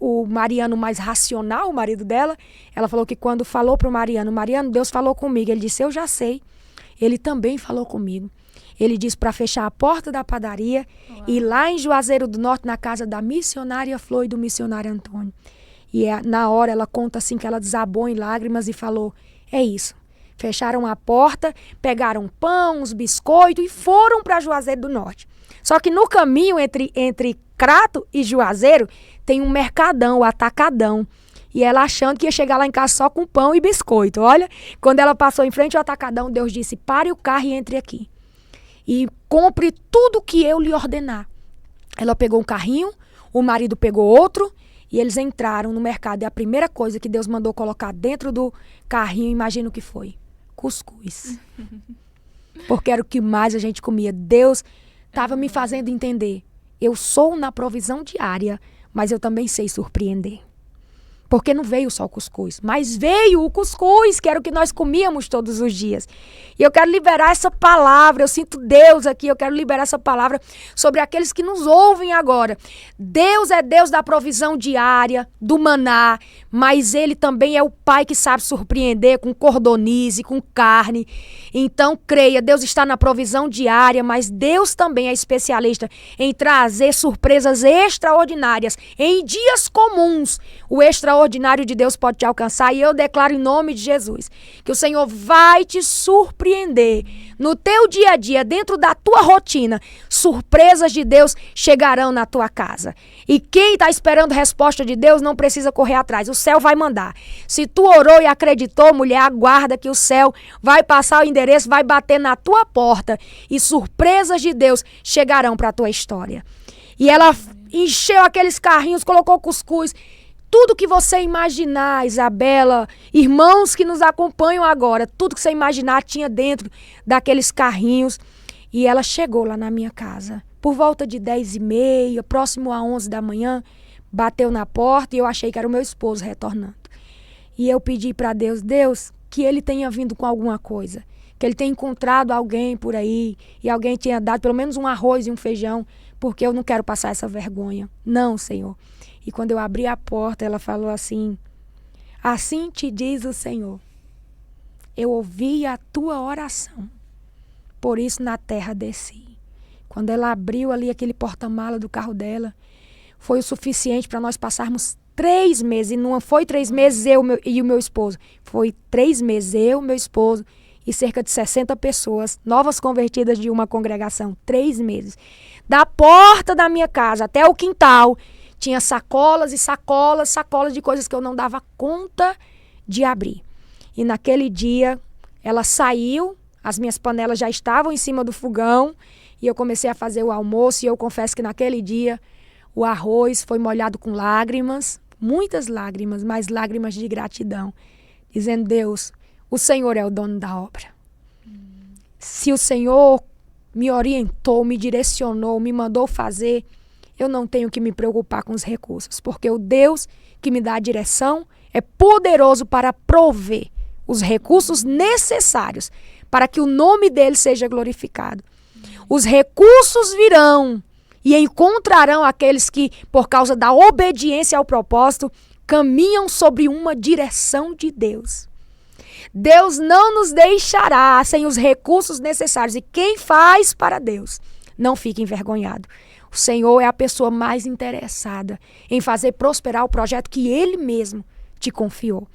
o Mariano mais racional, o marido dela, ela falou que quando falou para o Mariano, Deus falou comigo. Ele disse, eu já sei. Ele também falou comigo. Ele disse para fechar a porta da padaria e ir lá em Juazeiro do Norte, na casa da missionária Flor e do missionário Antônio. E na hora ela conta assim que ela desabou em lágrimas e falou, é isso. Fecharam a porta, pegaram pão, uns biscoitos e foram para Juazeiro do Norte. Só que no caminho entre Crato e Juazeiro tem um mercadão, o Atacadão. E ela achando que ia chegar lá em casa só com pão e biscoito. Olha, quando ela passou em frente ao Atacadão, Deus disse, pare o carro e entre aqui. E compre tudo que eu lhe ordenar. Ela pegou um carrinho, o marido pegou outro. E eles entraram no mercado e a primeira coisa que Deus mandou colocar dentro do carrinho, imagina o que foi? Cuscuz. Porque era o que mais a gente comia. Deus estava me fazendo entender. Eu sou na provisão diária, mas eu também sei surpreender. Porque não veio só o cuscuz, mas veio o cuscuz, que era o que nós comíamos todos os dias. E eu quero liberar essa palavra, eu sinto Deus aqui, eu quero liberar essa palavra sobre aqueles que nos ouvem agora. Deus é Deus da provisão diária, do maná, mas Ele também é o Pai que sabe surpreender com cordonize, com carne. Então, creia, Deus está na provisão diária, mas Deus também é especialista em trazer surpresas extraordinárias. Em dias comuns, o extraordinário de Deus pode te alcançar, e eu declaro em nome de Jesus que o Senhor vai te surpreender no teu dia a dia, dentro da tua rotina. Surpresas de Deus chegarão na tua casa. E quem está esperando resposta de Deus não precisa correr atrás, o céu vai mandar. Se tu orou e acreditou, mulher, aguarda que o céu vai passar o endereço, vai bater na tua porta e surpresas de Deus chegarão para a tua história. E ela encheu aqueles carrinhos, colocou cuscuz, tudo que você imaginar, Isabela, irmãos que nos acompanham agora, tudo que você imaginar tinha dentro daqueles carrinhos. E ela chegou lá na minha casa, por volta de 10h30, próximo a 11 da manhã, bateu na porta e eu achei que era o meu esposo retornando. E eu pedi para Deus, que ele tenha vindo com alguma coisa, que ele tenha encontrado alguém por aí e alguém tenha dado pelo menos um arroz e um feijão, porque eu não quero passar essa vergonha. Não, Senhor. E quando eu abri a porta, ela falou assim: assim te diz o Senhor, eu ouvi a tua oração, por isso na terra desci. Quando ela abriu ali aquele porta-mala do carro dela, foi o suficiente para nós passarmos 3 meses. E não foi 3 meses eu e o meu esposo. Foi 3 meses eu, meu esposo e cerca de 60 pessoas, novas convertidas de uma congregação. 3 meses. Da porta da minha casa até o quintal, tinha sacolas e sacolas, sacolas de coisas que eu não dava conta de abrir. E naquele dia, ela saiu, as minhas panelas já estavam em cima do fogão, e eu comecei a fazer o almoço, e eu confesso que naquele dia, o arroz foi molhado com lágrimas, muitas lágrimas, mas lágrimas de gratidão, dizendo: Deus, o Senhor é o dono da obra. Se o Senhor me orientou, me direcionou, me mandou fazer, eu não tenho que me preocupar com os recursos, porque o Deus que me dá a direção é poderoso para prover os recursos necessários para que o nome dele seja glorificado. Os recursos virão e encontrarão aqueles que, por causa da obediência ao propósito, caminham sobre uma direção de Deus. Deus não nos deixará sem os recursos necessários. E quem faz para Deus não fica envergonhado. O Senhor é a pessoa mais interessada em fazer prosperar o projeto que Ele mesmo te confiou.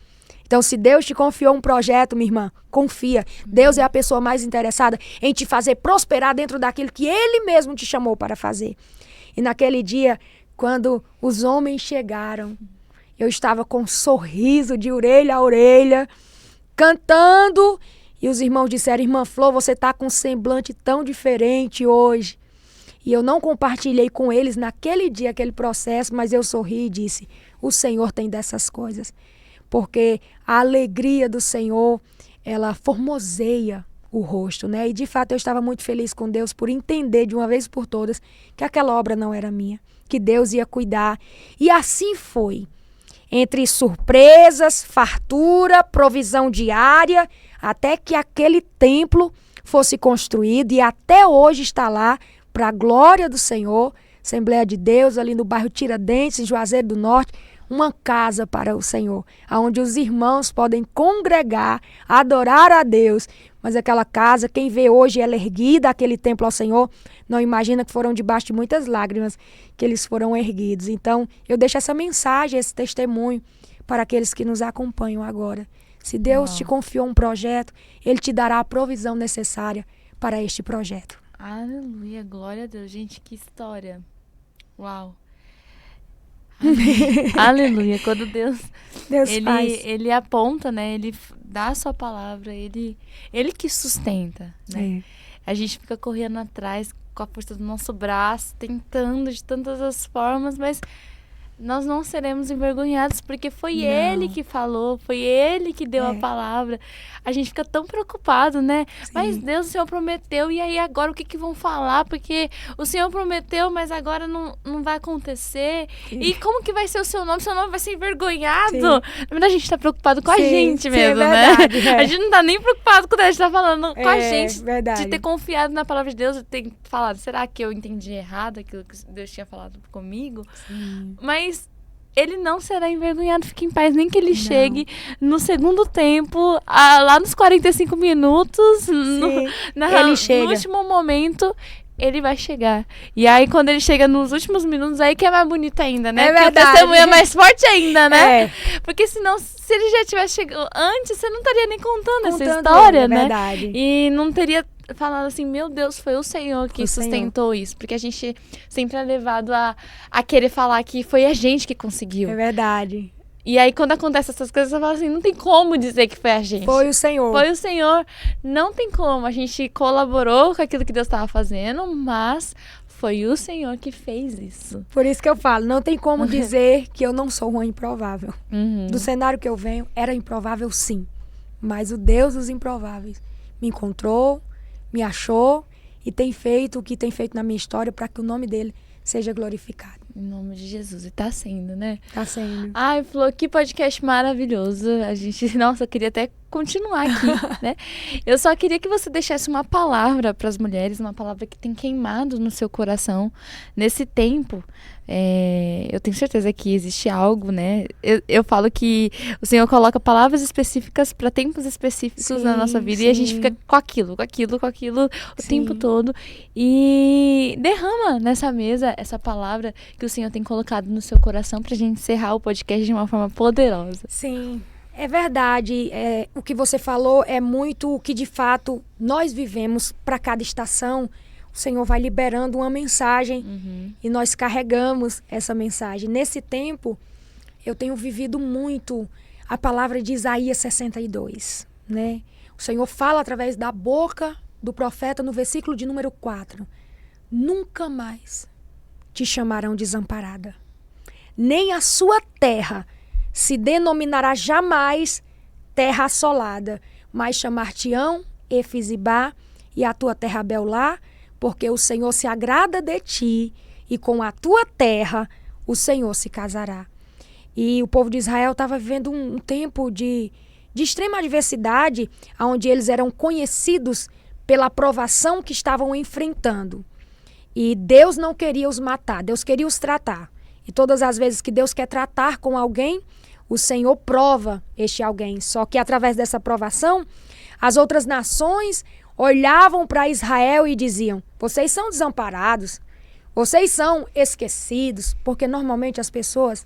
Então, se Deus te confiou um projeto, minha irmã, confia. Deus é a pessoa mais interessada em te fazer prosperar dentro daquilo que Ele mesmo te chamou para fazer. E naquele dia, quando os homens chegaram, eu estava com um sorriso de orelha a orelha, cantando, e os irmãos disseram: irmã Flor, você está com um semblante tão diferente hoje. E eu não compartilhei com eles naquele dia aquele processo, mas eu sorri e disse: o Senhor tem dessas coisas. Porque a alegria do Senhor, ela formoseia o rosto, né? E de fato eu estava muito feliz com Deus por entender de uma vez por todas que aquela obra não era minha, que Deus ia cuidar. E assim foi. Entre surpresas, fartura, provisão diária, até que aquele templo fosse construído e até hoje está lá, para a glória do Senhor, Assembleia de Deus, ali no bairro Tiradentes, em Juazeiro do Norte, uma casa para o Senhor, onde os irmãos podem congregar, adorar a Deus. Mas aquela casa, quem vê hoje ela erguida, aquele templo ao Senhor, não imagina que foram debaixo de muitas lágrimas que eles foram erguidos. Então, eu deixo essa mensagem, esse testemunho para aqueles que nos acompanham agora. Se Deus te confiou um projeto, Ele te dará a provisão necessária para este projeto. Aleluia, glória a Deus. Gente, que história. Uau. Aleluia. Quando Deus ele aponta, né? Ele dá a sua palavra, ele que sustenta, né? A gente fica correndo atrás com a força do nosso braço, tentando de tantas as formas, mas nós não seremos envergonhados, porque foi Não. Ele que falou, foi Ele que deu a palavra. A gente fica tão preocupado, né? Sim. Mas Deus, o Senhor prometeu, e aí agora o que que vão falar? Porque o Senhor prometeu, mas agora não vai acontecer. Sim. E como que vai ser o seu nome? Seu nome vai ser envergonhado. Sim. Na verdade, a gente tá preocupado com a Sim, gente sim, mesmo, é né? verdade, é. A gente não tá nem preocupado com o que a gente tá falando com a gente. Verdade. De ter confiado na palavra de Deus, de ter falado, será que eu entendi errado aquilo que Deus tinha falado comigo? Sim. Mas ele não será envergonhado, fique em paz, nem que ele chegue no segundo tempo, lá nos 45 minutos, Ele chega. no último momento, ele vai chegar. E aí, quando ele chega nos últimos minutos, aí que é mais bonito ainda, né? É Porque verdade. o testemunho é mais forte ainda, né? É. Porque senão, se ele já tivesse chegado antes, você não estaria nem contando essa Contando, história, é né? verdade. E não teria falado assim, meu Deus, foi o Senhor que O Senhor. sustentou isso. Porque a gente sempre é levado a querer falar que foi a gente que conseguiu. É verdade. E aí, quando acontece essas coisas, você fala assim, não tem como dizer que foi a gente. Foi o Senhor. Foi o Senhor. Não tem como. A gente colaborou com aquilo que Deus estava fazendo, mas foi o Senhor que fez isso. Por isso que eu falo, não tem como dizer que eu não sou uma improvável. Uhum. Do cenário que eu venho, era improvável sim. Mas o Deus dos improváveis me encontrou, me achou e tem feito o que tem feito na minha história para que o nome dele seja glorificado. Em nome de Jesus. E tá sendo, né? Tá sendo. Ai, Flor, que podcast maravilhoso. A gente, nossa, eu queria até continuar aqui, né? Eu só queria que você deixasse uma palavra para as mulheres, uma palavra que tem queimado no seu coração nesse tempo. Eu tenho certeza que existe algo, né? Eu falo que o Senhor coloca palavras específicas para tempos específicos na nossa vida e a gente fica com aquilo o tempo todo e derrama nessa mesa essa palavra que o Senhor tem colocado no seu coração pra gente encerrar o podcast de uma forma poderosa. Sim, é verdade. O que você falou é muito o que de fato nós vivemos para cada estação. O Senhor vai liberando uma mensagem e nós carregamos essa mensagem. Nesse tempo, eu tenho vivido muito a palavra de Isaías 62, né? O Senhor fala através da boca do profeta no versículo de número 4. Nunca mais te chamarão desamparada, nem a sua terra se denominará jamais terra assolada, mas chamar-te-ão Efizibá e a tua terra Beulá, porque o Senhor se agrada de ti e com a tua terra o Senhor se casará. E o povo de Israel estava vivendo um tempo de extrema adversidade, onde eles eram conhecidos pela provação que estavam enfrentando. E Deus não queria os matar, Deus queria os tratar. E todas as vezes que Deus quer tratar com alguém, o Senhor prova este alguém. Só que através dessa provação, as outras nações olhavam para Israel e diziam, vocês são desamparados, vocês são esquecidos, porque normalmente as pessoas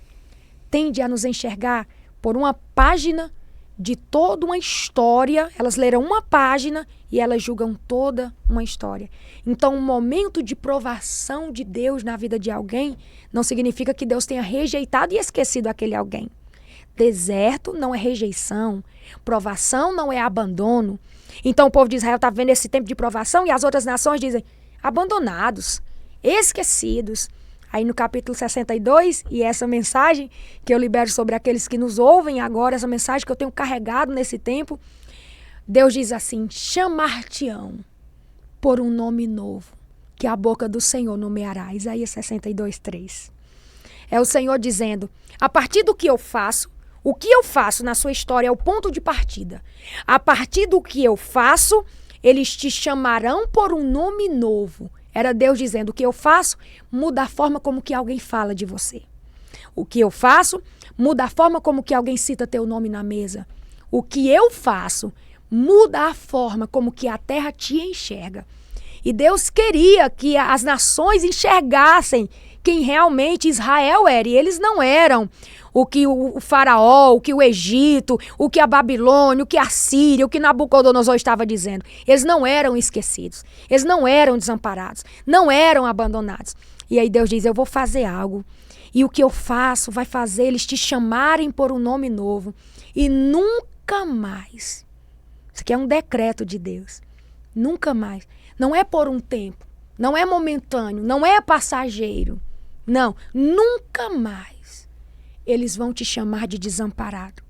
tendem a nos enxergar por uma página de toda uma história. Elas leram uma página e elas julgam toda uma história. Então, um momento de provação de Deus na vida de alguém não significa que Deus tenha rejeitado e esquecido aquele alguém. Deserto não é rejeição, provação não é abandono. Então, o povo de Israel está vendo esse tempo de provação e as outras nações dizem, abandonados, esquecidos. Aí no capítulo 62, e essa mensagem que eu libero sobre aqueles que nos ouvem agora, essa mensagem que eu tenho carregado nesse tempo, Deus diz assim, chamar-te-ão por um nome novo, que a boca do Senhor nomeará. Isaías 62, 3. É o Senhor dizendo, a partir do que eu faço, o que eu faço na sua história é o ponto de partida. A partir do que eu faço, eles te chamarão por um nome novo. Era Deus dizendo, o que eu faço muda a forma como que alguém fala de você. O que eu faço muda a forma como que alguém cita teu nome na mesa. O que eu faço muda a forma como que a terra te enxerga. E Deus queria que as nações enxergassem quem realmente Israel era. E eles não eram o que o faraó, o que o Egito, o que a Babilônia, o que a Síria, o que Nabucodonosor estava dizendo. Eles não eram esquecidos. Eles não eram desamparados. Não eram abandonados. E aí Deus diz, eu vou fazer algo. E o que eu faço vai fazer eles te chamarem por um nome novo. E nunca mais. Isso aqui é um decreto de Deus. Nunca mais. Não é por um tempo. Não é momentâneo. Não é passageiro. Não. Nunca mais eles vão te chamar de desamparado.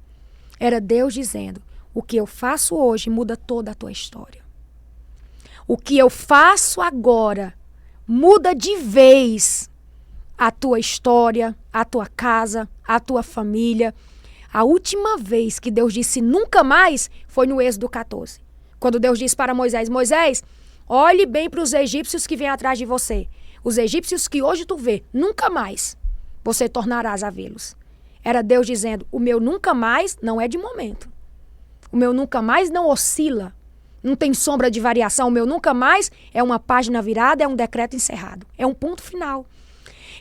Era Deus dizendo, o que eu faço hoje muda toda a tua história. O que eu faço agora muda de vez a tua história, a tua casa, a tua família. A última vez que Deus disse nunca mais foi no Êxodo 14. Quando Deus disse para Moisés, Moisés, olhe bem para os egípcios que vêm atrás de você. Os egípcios que hoje tu vê, nunca mais você tornarás a vê-los. Era Deus dizendo, o meu nunca mais não é de momento. O meu nunca mais não oscila. Não tem sombra de variação. O meu nunca mais é uma página virada, é um decreto encerrado. É um ponto final.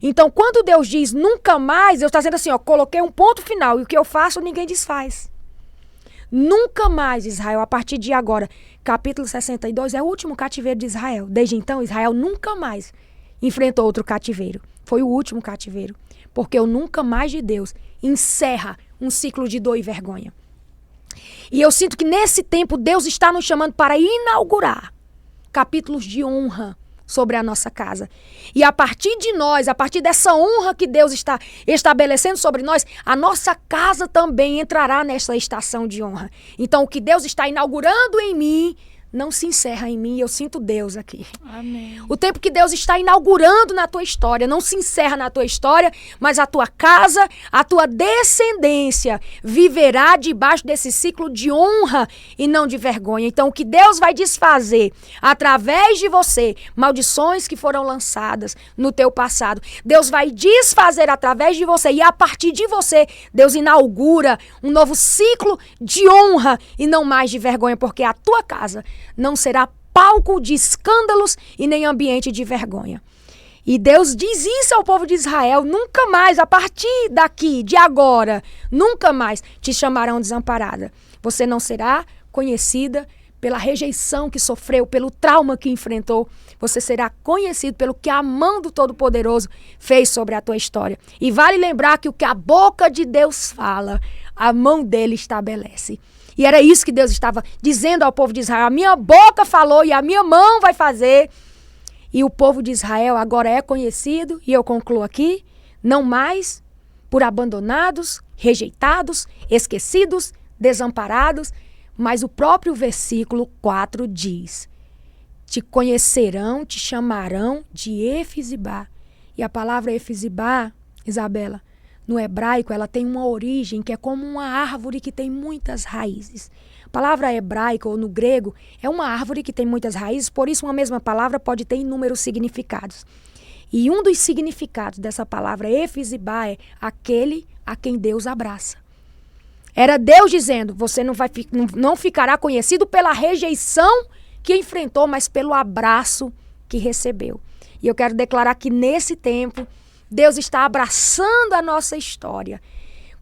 Então, quando Deus diz nunca mais, Deus está dizendo assim, ó, coloquei um ponto final e o que eu faço ninguém desfaz. Nunca mais, Israel, a partir de agora, capítulo 62, é o último cativeiro de Israel. Desde então, Israel nunca mais enfrentou outro cativeiro. Foi o último cativeiro. Porque o nunca mais de Deus encerra um ciclo de dor e vergonha. E eu sinto que nesse tempo Deus está nos chamando para inaugurar capítulos de honra sobre a nossa casa. E a partir de nós, a partir dessa honra que Deus está estabelecendo sobre nós, a nossa casa também entrará nessa estação de honra. Então o que Deus está inaugurando em mim não se encerra em mim, eu sinto Deus aqui. Amém. O tempo que Deus está inaugurando na tua história, não se encerra na tua história, mas a tua casa, a tua descendência viverá debaixo desse ciclo de honra e não de vergonha. Então, o que Deus vai desfazer através de você, maldições que foram lançadas no teu passado, Deus vai desfazer através de você e a partir de você, Deus inaugura um novo ciclo de honra e não mais de vergonha, porque a tua casa não será palco de escândalos e nem ambiente de vergonha. E Deus diz isso ao povo de Israel, nunca mais, a partir daqui, de agora, nunca mais te chamarão desamparada. Você não será conhecida pela rejeição que sofreu, pelo trauma que enfrentou. Você será conhecido pelo que a mão do Todo-Poderoso fez sobre a tua história. E vale lembrar que o que a boca de Deus fala, a mão dele estabelece. E era isso que Deus estava dizendo ao povo de Israel. A minha boca falou e a minha mão vai fazer. E o povo de Israel agora é conhecido, e eu concluo aqui, não mais por abandonados, rejeitados, esquecidos, desamparados, mas o próprio versículo 4 diz, te conhecerão, te chamarão de Efizibá. E a palavra Efizibá, Isabela, no hebraico, ela tem uma origem que é como uma árvore que tem muitas raízes. A palavra hebraica ou no grego é uma árvore que tem muitas raízes, por isso uma mesma palavra pode ter inúmeros significados. E um dos significados dessa palavra Efizibá é aquele a quem Deus abraça. Era Deus dizendo, você não ficará conhecido pela rejeição que enfrentou, mas pelo abraço que recebeu. E eu quero declarar que nesse tempo, Deus está abraçando a nossa história.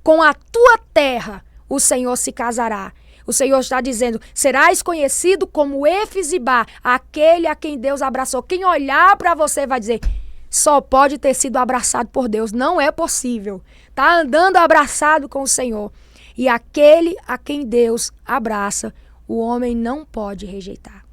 Com a tua terra, o Senhor se casará. O Senhor está dizendo, serás conhecido como Efizibá, aquele a quem Deus abraçou. Quem olhar para você vai dizer, só pode ter sido abraçado por Deus. Não é possível. Está andando abraçado com o Senhor. E aquele a quem Deus abraça, o homem não pode rejeitar.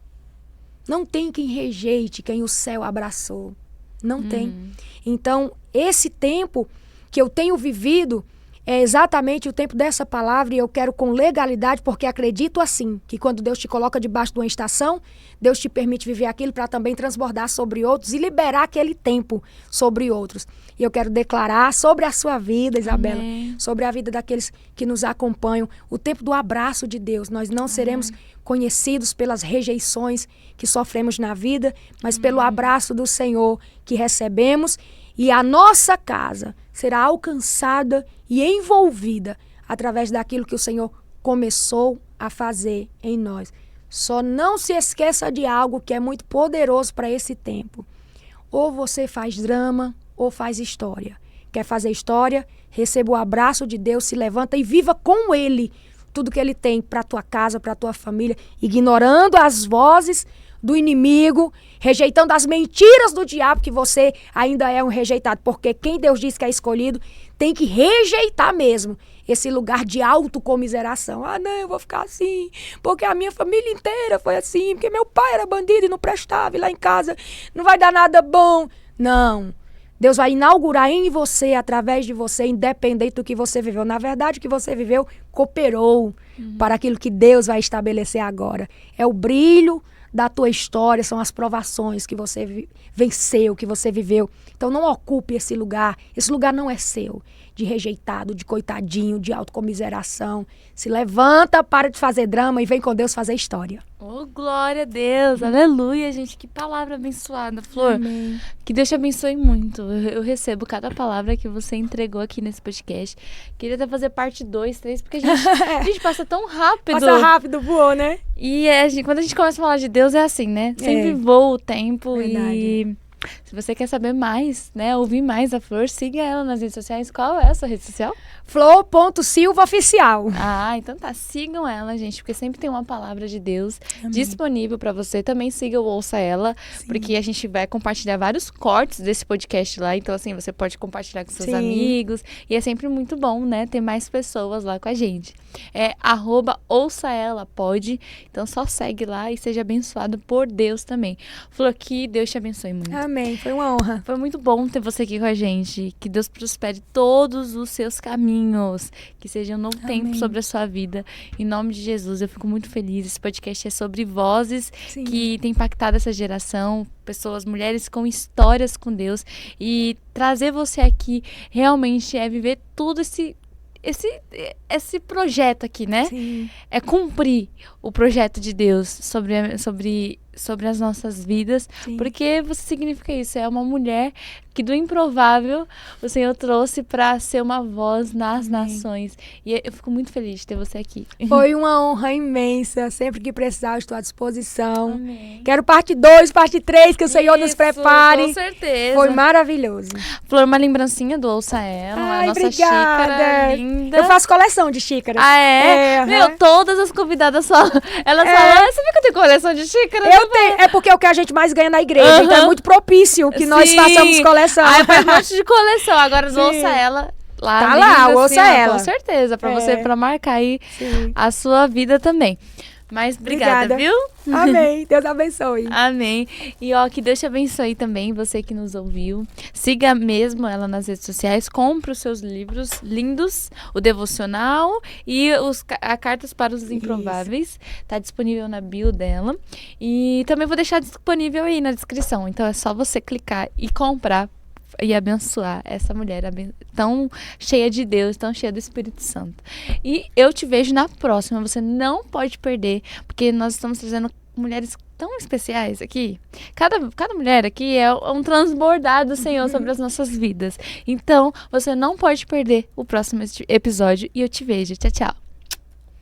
Não tem quem rejeite quem o céu abraçou. Não tem. Então, esse tempo que eu tenho vivido é exatamente o tempo dessa palavra e eu quero com legalidade, porque acredito assim, que quando Deus te coloca debaixo de uma estação, Deus te permite viver aquilo para também transbordar sobre outros e liberar aquele tempo sobre outros. E eu quero declarar sobre a sua vida, Isabela, Amém. Sobre a vida daqueles que nos acompanham, o tempo do abraço de Deus. Nós não seremos conhecidos pelas rejeições que sofremos na vida, mas pelo abraço do Senhor que recebemos. E a nossa casa será alcançada e envolvida através daquilo que o Senhor começou a fazer em nós. Só não se esqueça de algo que é muito poderoso para esse tempo. Ou você faz drama ou faz história. Quer fazer história? Receba o abraço de Deus, se levanta e viva com Ele tudo que Ele tem para a tua casa, para a tua família, ignorando as vozes do inimigo, rejeitando as mentiras do diabo, que você ainda é um rejeitado, porque quem Deus diz que é escolhido tem que rejeitar mesmo esse lugar de autocomiseração. Ah, não, eu vou ficar assim, porque a minha família inteira foi assim, porque meu pai era bandido e não prestava, e lá em casa não vai dar nada bom. Não, Deus vai inaugurar em você, através de você, independente do que você viveu. Na verdade, o que você viveu cooperou para aquilo que Deus vai estabelecer agora. É o brilho da tua história, são as provações que você venceu, que você viveu. Então não ocupe esse lugar. Esse lugar não é seu. De rejeitado, de coitadinho, de autocomiseração. Se levanta, para de fazer drama e vem com Deus fazer história. Oh, glória a Deus, aleluia, gente, que palavra abençoada, Flor. Amém. Que Deus te abençoe muito. Eu recebo cada palavra que você entregou aqui nesse podcast. Queria até fazer parte 2, 3, porque a gente passa tão rápido. Passa rápido, voou, né? E quando a gente começa a falar de Deus, é assim, né? Sempre voa o tempo. Verdade. E se você quer saber mais, né? Ouvir mais da Flor, siga ela nas redes sociais. Qual é a sua rede social? Flor.silvaoficial. Ah, então tá. Sigam ela, gente, porque sempre tem uma palavra de Deus Amém. disponível pra você. Também siga o Ouça Ela, porque a gente vai compartilhar vários cortes desse podcast lá. Então, assim, você pode compartilhar com seus Sim. amigos. E é sempre muito bom, né? Ter mais pessoas lá com a gente. É @ouçaela, pode. Então, só segue lá e seja abençoado por Deus também. Flor, que Deus te abençoe muito. Amém, foi uma honra. Foi muito bom ter você aqui com a gente. Que Deus prospere todos os seus caminhos. Que seja um novo tempo sobre a sua vida. Em nome de Jesus, eu fico muito feliz. Esse podcast é sobre vozes Sim. que tem impactado essa geração. Pessoas, mulheres com histórias com Deus. E trazer você aqui realmente é viver tudo esse projeto aqui, né? Sim. É cumprir o projeto de Deus sobre as nossas vidas. Sim. Porque você significa isso. É uma mulher que do improvável o Senhor trouxe para ser uma voz nas nações. E eu fico muito feliz de ter você aqui. Foi uma honra imensa. Sempre que precisar, eu estou à disposição. Amém. Quero parte 2, parte 3, que o Senhor nos Isso, prepare. Com certeza. Foi maravilhoso. Flor, uma lembrancinha do Ouça Ela, Ai, a nossa obrigada. xícara linda. Eu faço coleção de xícaras. Ah, é? É, Meu, aham. todas as convidadas falam. Elas falam, você viu que eu tenho coleção de xícaras? Eu tenho, é porque é o que a gente mais ganha na igreja. Então é muito propício que nós Sim. façamos coleção. Aí faz um monte de coleção. Agora do Sim. Ouça Ela. Lá, Tá linda, lá, assim, Ouça ó, Ela. Com certeza, pra você, pra marcar aí Sim. a sua vida também. Mas obrigada, viu? Amém. Deus abençoe. Amém. E ó, que Deus te abençoe também, você que nos ouviu. Siga mesmo ela nas redes sociais, compre os seus livros lindos, o devocional e a Cartas para os Improváveis. Tá disponível na bio dela. E também vou deixar disponível aí na descrição. Então é só você clicar e comprar e abençoar essa mulher tão cheia de Deus, tão cheia do Espírito Santo. E eu te vejo na próxima, você não pode perder, porque nós estamos trazendo mulheres tão especiais aqui. Cada mulher aqui é um transbordar do Senhor sobre as nossas vidas. Então, você não pode perder o próximo episódio e eu te vejo. Tchau, tchau.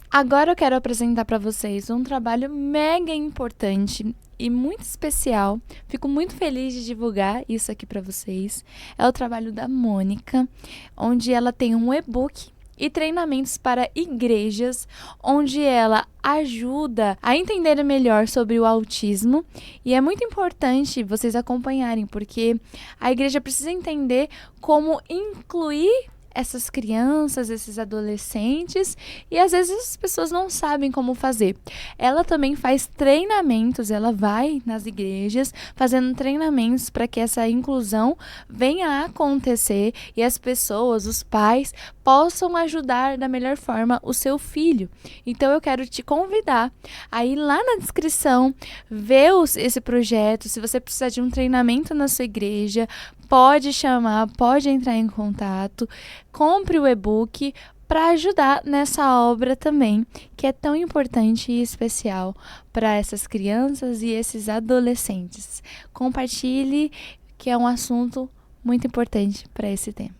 Agora eu quero apresentar para vocês um trabalho mega importante e muito especial. Fico muito feliz de divulgar isso aqui para vocês. É o trabalho da Mônica, onde ela tem um e-book e treinamentos para igrejas, onde ela ajuda a entender melhor sobre o autismo. E é muito importante vocês acompanharem, porque a igreja precisa entender como incluir essas crianças, esses adolescentes, e às vezes as pessoas não sabem como fazer. Ela também faz treinamentos, ela vai nas igrejas fazendo treinamentos para que essa inclusão venha a acontecer e as pessoas, os pais, possam ajudar da melhor forma o seu filho. Então eu quero te convidar a ir lá na descrição, ver esse projeto. Se você precisar de um treinamento na sua igreja, pode chamar, pode entrar em contato, compre o e-book para ajudar nessa obra também, que é tão importante e especial para essas crianças e esses adolescentes. Compartilhe, que é um assunto muito importante para esse tempo.